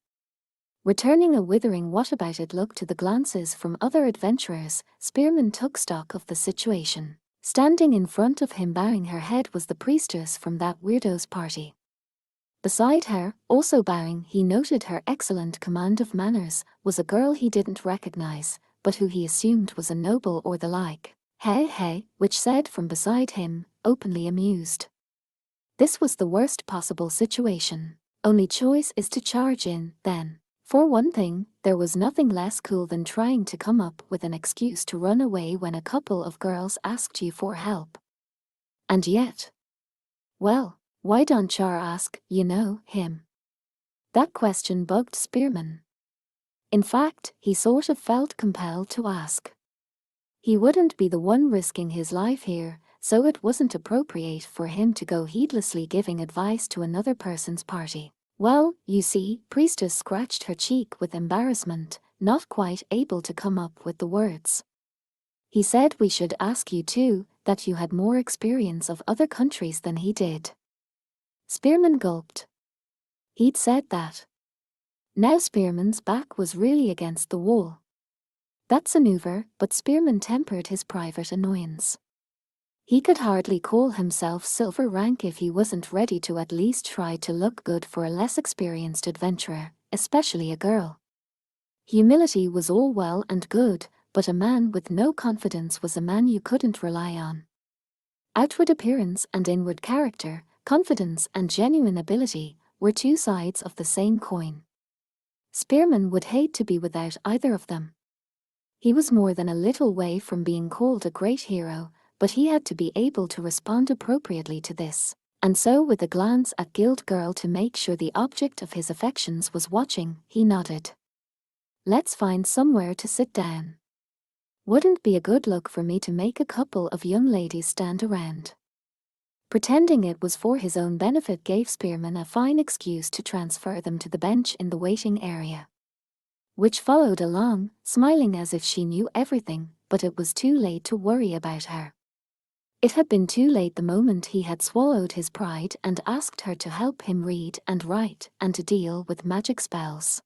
Returning a withering what-about-it look to the glances from other adventurers, Spearman took stock of the situation. Standing in front of him bowing her head was the priestess from that weirdo's party. Beside her, also bowing, he noted her excellent command of manners, was a girl he didn't recognize, but who he assumed was a noble or the like. Hey, which said from beside him, openly amused. This was the worst possible situation. Only choice is to charge in, then. For one thing, there was nothing less cool than trying to come up with an excuse to run away when a couple of girls asked you for help. And yet, well, why don't Char ask, him? That question bugged Spearman. In fact, he sort of felt compelled to ask. He wouldn't be the one risking his life here, so it wasn't appropriate for him to go heedlessly giving advice to another person's party. Well, you see, Priestess scratched her cheek with embarrassment, not quite able to come up with the words. He said we should ask you too, that you had more experience of other countries than he did. Spearman gulped. He'd said that. Now Spearman's back was really against the wall. That's an over, but Spearman tempered his private annoyance. He could hardly call himself silver rank if he wasn't ready to at least try to look good for a less experienced adventurer, especially a girl. Humility was all well and good, but a man with no confidence was a man you couldn't rely on. Outward appearance and inward character, confidence and genuine ability, were two sides of the same coin. Spearman would hate to be without either of them. He was more than a little way from being called a great hero, but he had to be able to respond appropriately to this. And so with a glance at Guild Girl to make sure the object of his affections was watching, he nodded. Let's find somewhere to sit down. Wouldn't be a good look for me to make a couple of young ladies stand around. Pretending it was for his own benefit gave Spearman a fine excuse to transfer them to the bench in the waiting area. Which followed along, smiling as if she knew everything, but it was too late to worry about her. It had been too late the moment he had swallowed his pride and asked her to help him read and write and to deal with magic spells.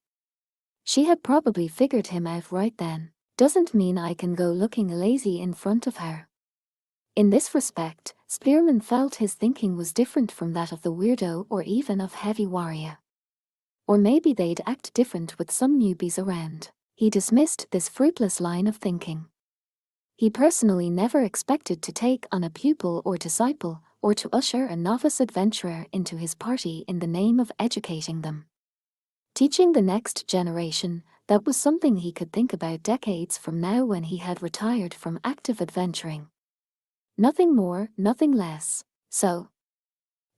She had probably figured him out right then. Doesn't mean I can go looking lazy in front of her. In this respect, Spearman felt his thinking was different from that of the weirdo or even of Heavy Warrior. Or maybe they'd act different with some newbies around. He dismissed this fruitless line of thinking. He personally never expected to take on a pupil or disciple, or to usher a novice adventurer into his party in the name of educating them. Teaching the next generation, that was something he could think about decades from now when he had retired from active adventuring. Nothing more, nothing less. So,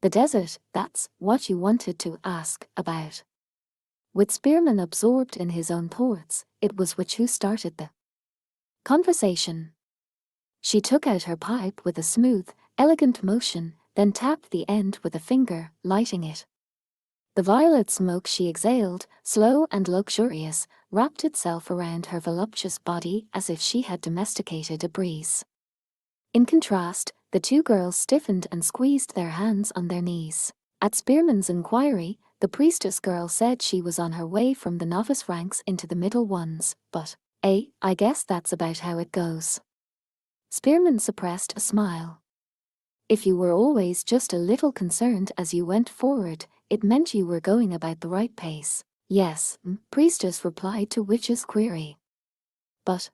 the desert, that's what you wanted to ask about. With Spearman absorbed in his own thoughts, it was which who started the conversation. She took out her pipe with a smooth, elegant motion, then tapped the end with a finger, lighting it. The violet smoke she exhaled, slow and luxurious, wrapped itself around her voluptuous body as if she had domesticated a breeze. In contrast, the two girls stiffened and squeezed their hands on their knees. At Spearman's inquiry, the priestess girl said she was on her way from the novice ranks into the middle ones, but, I guess that's about how it goes. Spearman suppressed a smile. If you were always just a little concerned as you went forward, it meant you were going about the right pace. Yes, priestess replied to Witch's query. But,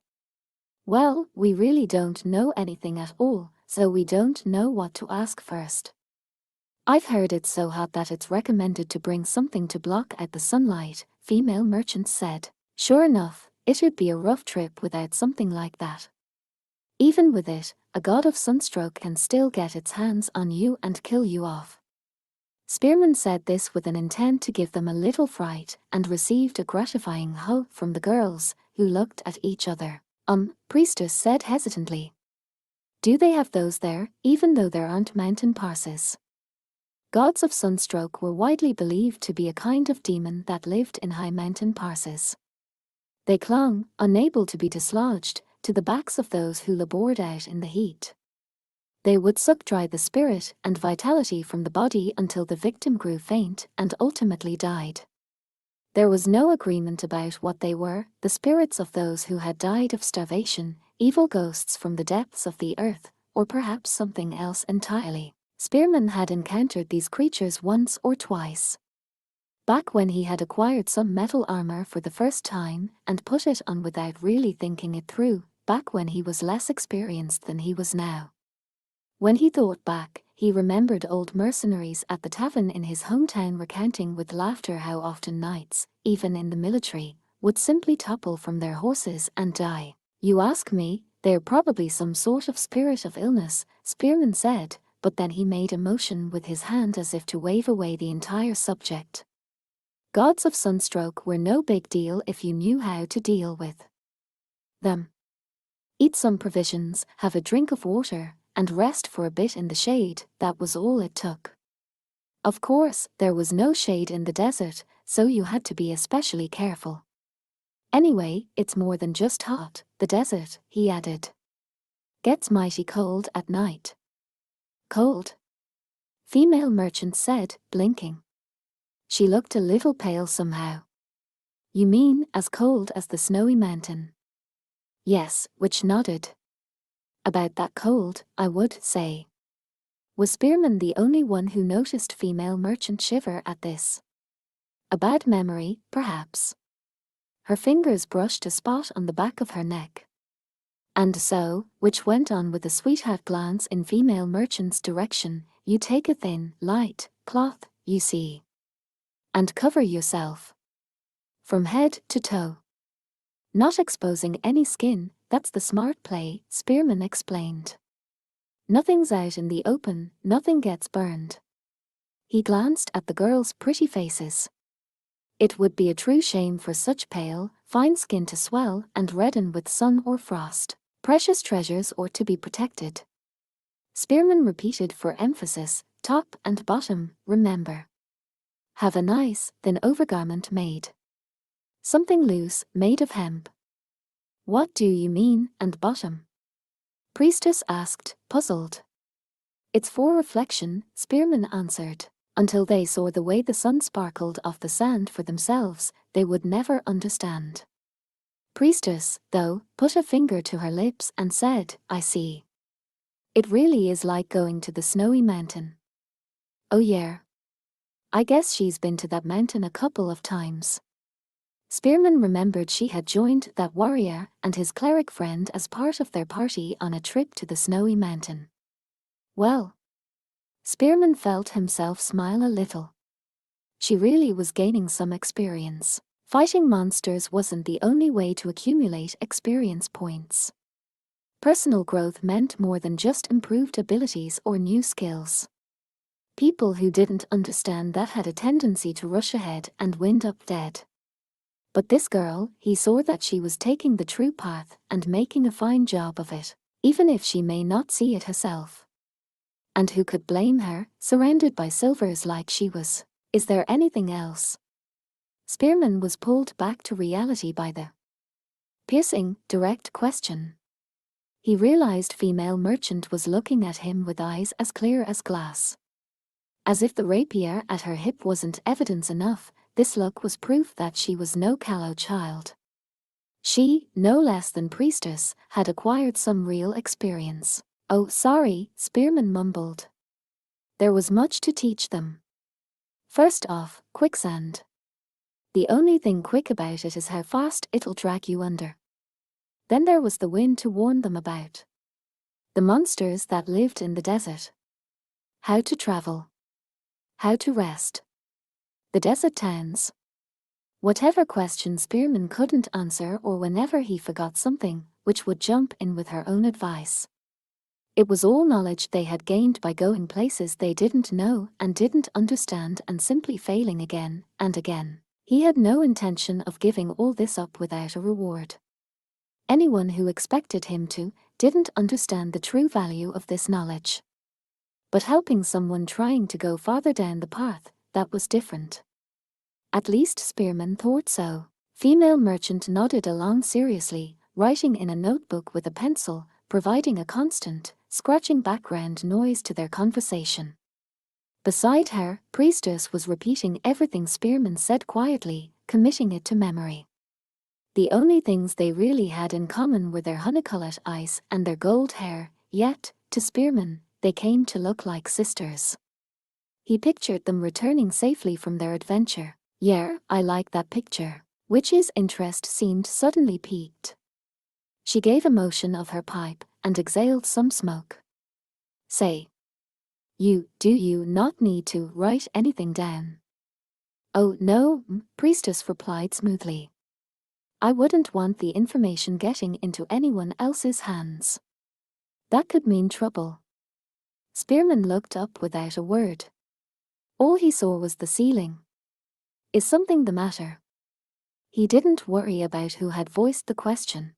well, we really don't know anything at all, so we don't know what to ask first. I've heard it's so hot that it's recommended to bring something to block out the sunlight, female merchant said. Sure enough, it'd be a rough trip without something like that. Even with it, a god of sunstroke can still get its hands on you and kill you off. Spearman said this with an intent to give them a little fright and received a gratifying hug from the girls, who looked at each other. Priestess said hesitantly. Do they have those there, even though there aren't mountain passes? Gods of sunstroke were widely believed to be a kind of demon that lived in high mountain passes. They clung, unable to be dislodged, to the backs of those who labored out in the heat. They would suck dry the spirit and vitality from the body until the victim grew faint and ultimately died. There was no agreement about what they were, the spirits of those who had died of starvation, evil ghosts from the depths of the earth, or perhaps something else entirely. Spearman had encountered these creatures once or twice. Back when he had acquired some metal armor for the first time and put it on without really thinking it through, back when he was less experienced than he was now. When he thought back, he remembered old mercenaries at the tavern in his hometown recounting with laughter how often knights, even in the military, would simply topple from their horses and die. You ask me, they're probably some sort of spirit of illness, Spearman said, but then he made a motion with his hand as if to wave away the entire subject. Gods of sunstroke were no big deal if you knew how to deal with them. Eat some provisions, have a drink of water, and rest for a bit in the shade, that was all it took. Of course, there was no shade in the desert, so you had to be especially careful. Anyway, it's more than just hot, the desert, he added. Gets mighty cold at night. Cold? Female merchant said, blinking. She looked a little pale somehow. You mean as cold as the snowy mountain? Yes, Witch nodded. About that cold, I would say. Was Spearman the only one who noticed female merchant shiver at this? A bad memory, perhaps. Her fingers brushed a spot on the back of her neck. And so, Witch went on with a sweetheart glance in female merchant's direction, you take a thin, light cloth, you see. And cover yourself. From head to toe. Not exposing any skin, that's the smart play, Spearman explained. Nothing's out in the open, nothing gets burned. He glanced at the girls' pretty faces. It would be a true shame for such pale, fine skin to swell and redden with sun or frost. Precious treasures ought to be protected. Spearman repeated for emphasis, top and bottom, remember. Have a nice, thin overgarment made. Something loose, made of hemp. What do you mean, and bottom? Priestess asked, puzzled. It's for reflection, Spearman answered. Until they saw the way the sun sparkled off the sand for themselves, they would never understand. Priestess, though, put a finger to her lips and said, I see. It really is like going to the snowy mountain. Oh yeah. I guess she's been to that mountain a couple of times. Spearman remembered she had joined that warrior and his cleric friend as part of their party on a trip to the snowy mountain. Well. Spearman felt himself smile a little. She really was gaining some experience. Fighting monsters wasn't the only way to accumulate experience points. Personal growth meant more than just improved abilities or new skills. People who didn't understand that had a tendency to rush ahead and wind up dead. But this girl, he saw that she was taking the true path and making a fine job of it, even if she may not see it herself. And who could blame her, surrounded by silvers like she was? Is there anything else? Spearman was pulled back to reality by the piercing, direct question. He realized female merchant was looking at him with eyes as clear as glass. As if the rapier at her hip wasn't evidence enough, this look was proof that she was no callow child. She, no less than priestess, had acquired some real experience. Oh, sorry, Spearman mumbled. There was much to teach them. First off, quicksand. The only thing quick about it is how fast it'll drag you under. Then there was the wind to warn them about. The monsters that lived in the desert. How to travel. How to rest. The desert towns. Whatever question Spearman couldn't answer, or whenever he forgot something, which would jump in with her own advice. It was all knowledge they had gained by going places they didn't know and didn't understand and simply failing again and again. He had no intention of giving all this up without a reward. Anyone who expected him to didn't understand the true value of this knowledge. But helping someone trying to go farther down the path, that was different. At least Spearman thought so. Female merchant nodded along seriously, writing in a notebook with a pencil, providing a constant, scratching background noise to their conversation. Beside her, priestess was repeating everything Spearman said quietly, committing it to memory. The only things they really had in common were their honey-colored eyes and their gold hair, yet, to Spearman, they came to look like sisters. He pictured them returning safely from their adventure. Yeah, I like that picture. Witch's interest seemed suddenly piqued. She gave a motion of her pipe and exhaled some smoke. Say. Do you not need to write anything down? Oh, no, priestess replied smoothly. I wouldn't want the information getting into anyone else's hands. That could mean trouble. Spearman looked up without a word. All he saw was the ceiling. Is something the matter? He didn't worry about who had voiced the question.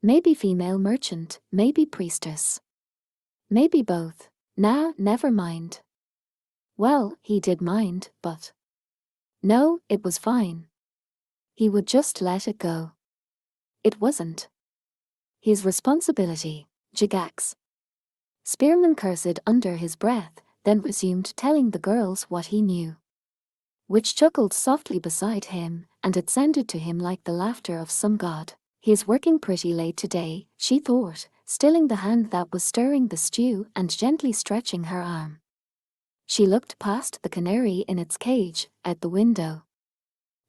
Maybe female merchant, maybe priestess. Maybe both. Nah, never mind. Well, he did mind, but... No, it was fine. He would just let it go. It wasn't his responsibility. Jigax. Spearman cursed under his breath, then resumed telling the girls what he knew. Witch chuckled softly beside him, and it sounded to him like the laughter of some god. He's working pretty late today, she thought, stilling the hand that was stirring the stew and gently stretching her arm. She looked past the canary in its cage, out the window.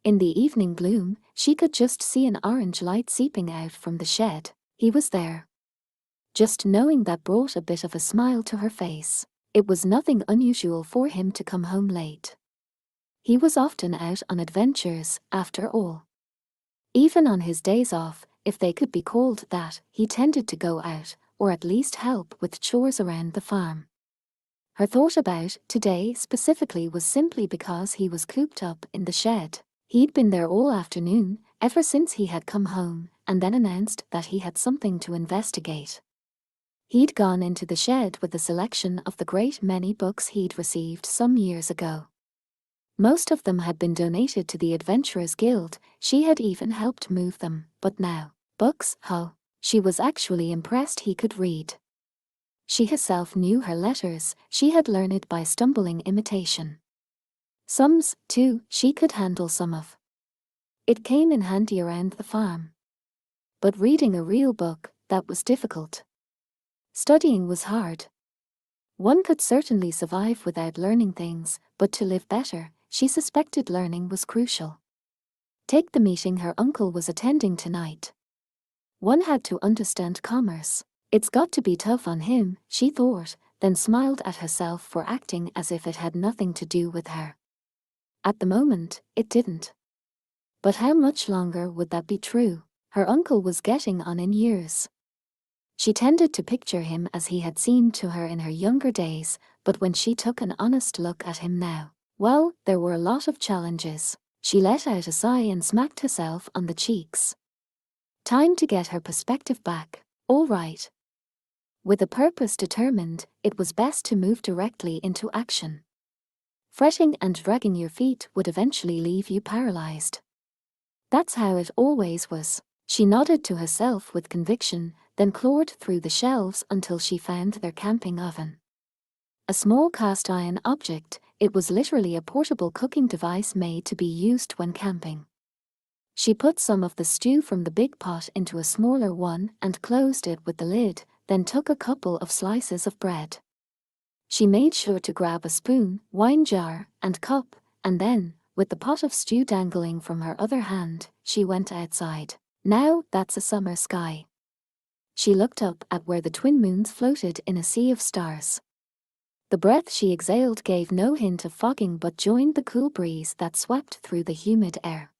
In the evening gloom, she could just see an orange light seeping out from the shed. He was there. Just knowing that brought a bit of a smile to her face. It was nothing unusual for him to come home late. He was often out on adventures, after all. Even on his days off, if they could be called that, he tended to go out, or at least help with chores around the farm. Her thought about today specifically was simply because he was cooped up in the shed. He'd been there all afternoon, ever since he had come home, and then announced that he had something to investigate. He'd gone into the shed with a selection of the great many books he'd received some years ago. Most of them had been donated to the Adventurers Guild. She had even helped move them, but now, books, she was actually impressed he could read. She herself knew her letters, she had learned it by stumbling imitation. Sums, too, she could handle some of. It came in handy around the farm. But reading a real book, that was difficult. Studying was hard. One could certainly survive without learning things, but to live better, she suspected learning was crucial. Take the meeting her uncle was attending tonight. One had to understand commerce. It's got to be tough on him, she thought, then smiled at herself for acting as if it had nothing to do with her. At the moment, it didn't. But how much longer would that be true? Her uncle was getting on in years. She tended to picture him as he had seemed to her in her younger days, but when she took an honest look at him now, well, there were a lot of challenges. She let out a sigh and smacked herself on the cheeks. Time to get her perspective back. All right. With a purpose determined, it was best to move directly into action. Fretting and dragging your feet would eventually leave you paralyzed. That's how it always was. She nodded to herself with conviction, then clawed through the shelves until she found their camping oven. A small cast iron object, it was literally a portable cooking device made to be used when camping. She put some of the stew from the big pot into a smaller one and closed it with the lid, then took a couple of slices of bread. She made sure to grab a spoon, wine jar, and cup, and then, with the pot of stew dangling from her other hand, she went outside. Now that's a summer sky. She looked up at where the twin moons floated in a sea of stars. The breath she exhaled gave no hint of fogging but joined the cool breeze that swept through the humid air.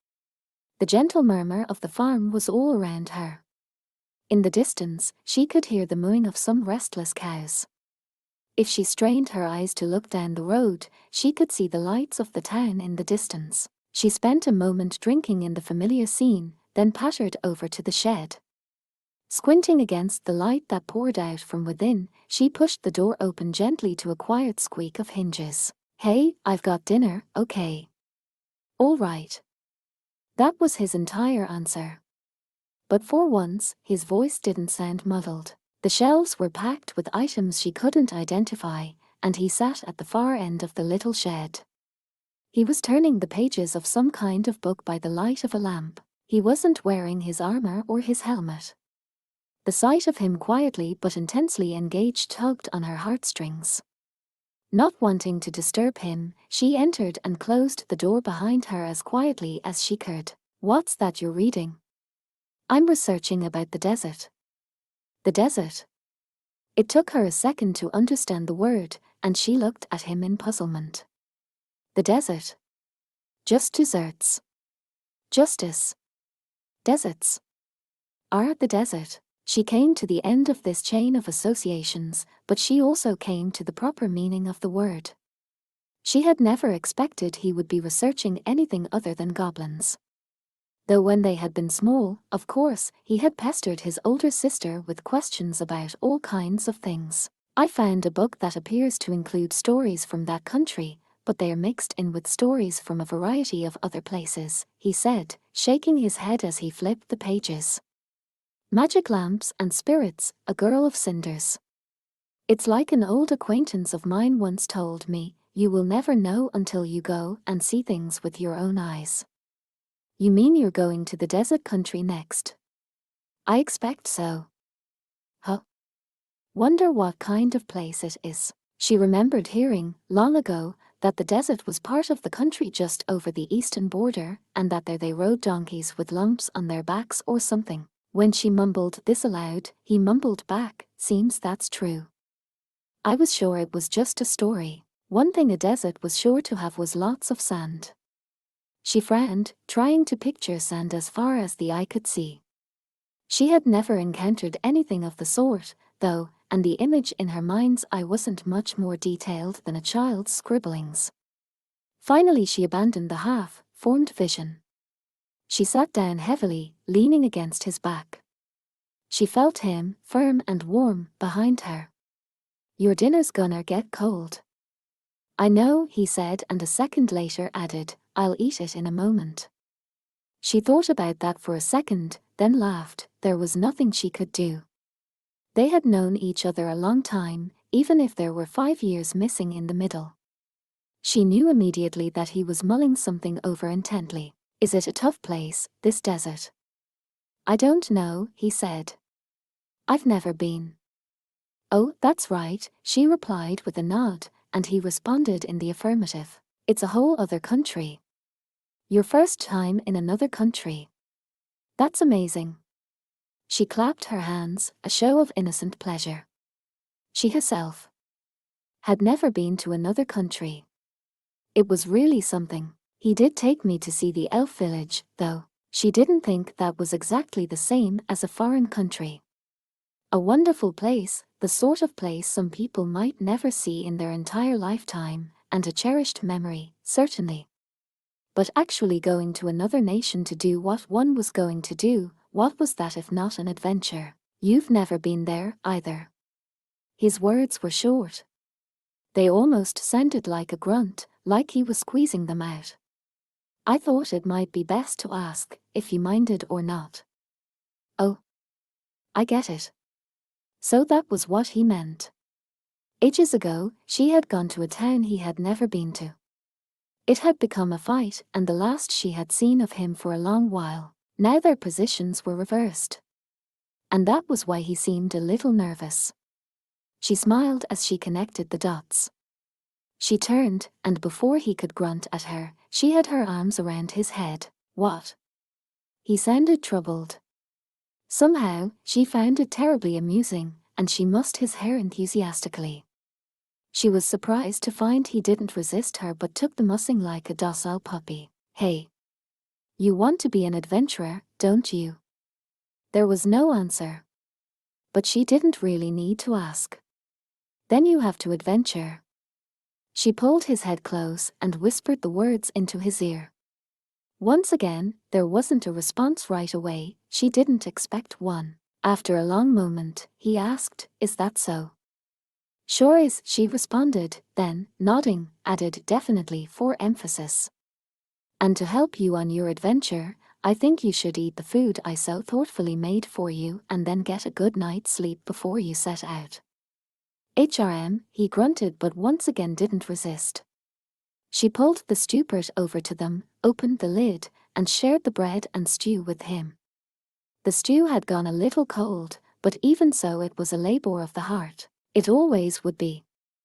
The gentle murmur of the farm was all around her. In the distance, she could hear the mooing of some restless cows. If she strained her eyes to look down the road, she could see the lights of the town in the distance. She spent a moment drinking in the familiar scene, then pattered over to the shed. Squinting against the light that poured out from within, she pushed the door open gently to a quiet squeak of hinges. "Hey, I've got dinner, okay." "All right." That was his entire answer. But for once, his voice didn't sound muddled. The shelves were packed with items she couldn't identify, and he sat at the far end of the little shed. He was turning the pages of some kind of book by the light of a lamp. He wasn't wearing his armor or his helmet. The sight of him quietly but intensely engaged tugged on her heartstrings. Not wanting to disturb him, she entered and closed the door behind her as quietly as she could. "What's that you're reading?" "I'm researching about the desert." "The desert?" It took her a second to understand the word, and she looked at him in puzzlement. "The desert. Just deserts. Justice. Deserts. Are the desert." She came to the end of this chain of associations, but she also came to the proper meaning of the word. She had never expected he would be researching anything other than goblins. Though when they had been small, of course, he had pestered his older sister with questions about all kinds of things. "I found a book that appears to include stories from that country, but they are mixed in with stories from a variety of other places," he said, shaking his head as he flipped the pages. "Magic lamps and spirits, a girl of cinders. It's like an old acquaintance of mine once told me, you will never know until you go and see things with your own eyes." "You mean you're going to the desert country next?" "I expect so." "Huh? Wonder what kind of place it is." She remembered hearing, long ago, that the desert was part of the country just over the eastern border, and that there they rode donkeys with lumps on their backs or something. When she mumbled this aloud, he mumbled back, "Seems that's true." "I was sure it was just a story." One thing a desert was sure to have was lots of sand. She frowned, trying to picture sand as far as the eye could see. She had never encountered anything of the sort, though, and the image in her mind's eye wasn't much more detailed than a child's scribblings. Finally she abandoned the half-formed vision. She sat down heavily, leaning against his back. She felt him, firm and warm, behind her. "Your dinner's gonna get cold." "I know," he said, and a second later added, "I'll eat it in a moment." She thought about that for a second, then laughed. There was nothing she could do. They had known each other a long time, even if there were 5 years missing in the middle. She knew immediately that he was mulling something over intently. "Is it a tough place, this desert?" "I don't know," he said. "I've never been." "Oh, that's right," she replied with a nod, and he responded in the affirmative. "It's a whole other country." "Your first time in another country." "That's amazing." She clapped her hands, a show of innocent pleasure. She herself had never been to another country. It was really something. "He did take me to see the elf village, though." She didn't think that was exactly the same as a foreign country. A wonderful place, the sort of place some people might never see in their entire lifetime, and a cherished memory, certainly. But actually going to another nation to do what one was going to do, what was that if not an adventure? You've never been there, either. His words were short. They almost sounded like a grunt, like he was squeezing them out. I thought it might be best to ask if you minded or not. Oh. I get it. So that was what he meant. Ages ago, she had gone to a town he had never been to. It had become a fight, and the last she had seen of him for a long while. Now their positions were reversed. And that was why he seemed a little nervous. She smiled as she connected the dots. She turned, and before he could grunt at her, she had her arms around his head. What? He sounded troubled. Somehow, she found it terribly amusing, and she mussed his hair enthusiastically. She was surprised to find he didn't resist her but took the mussing like a docile puppy. Hey. You want to be an adventurer, don't you? There was no answer. But she didn't really need to ask. Then you have to adventure. She pulled his head close and whispered the words into his ear. Once again, there wasn't a response right away. She didn't expect one. After a long moment, he asked, "Is that so?" "Sure is," she responded, then, nodding, added definitely for emphasis. "And to help you on your adventure, I think you should eat the food I so thoughtfully made for you and then get a good night's sleep before you set out." He grunted but once again didn't resist. She pulled the stewpot over to them, opened the lid, and shared the bread and stew with him. The stew had gone a little cold, but even so it was a labor of the heart. It always would be.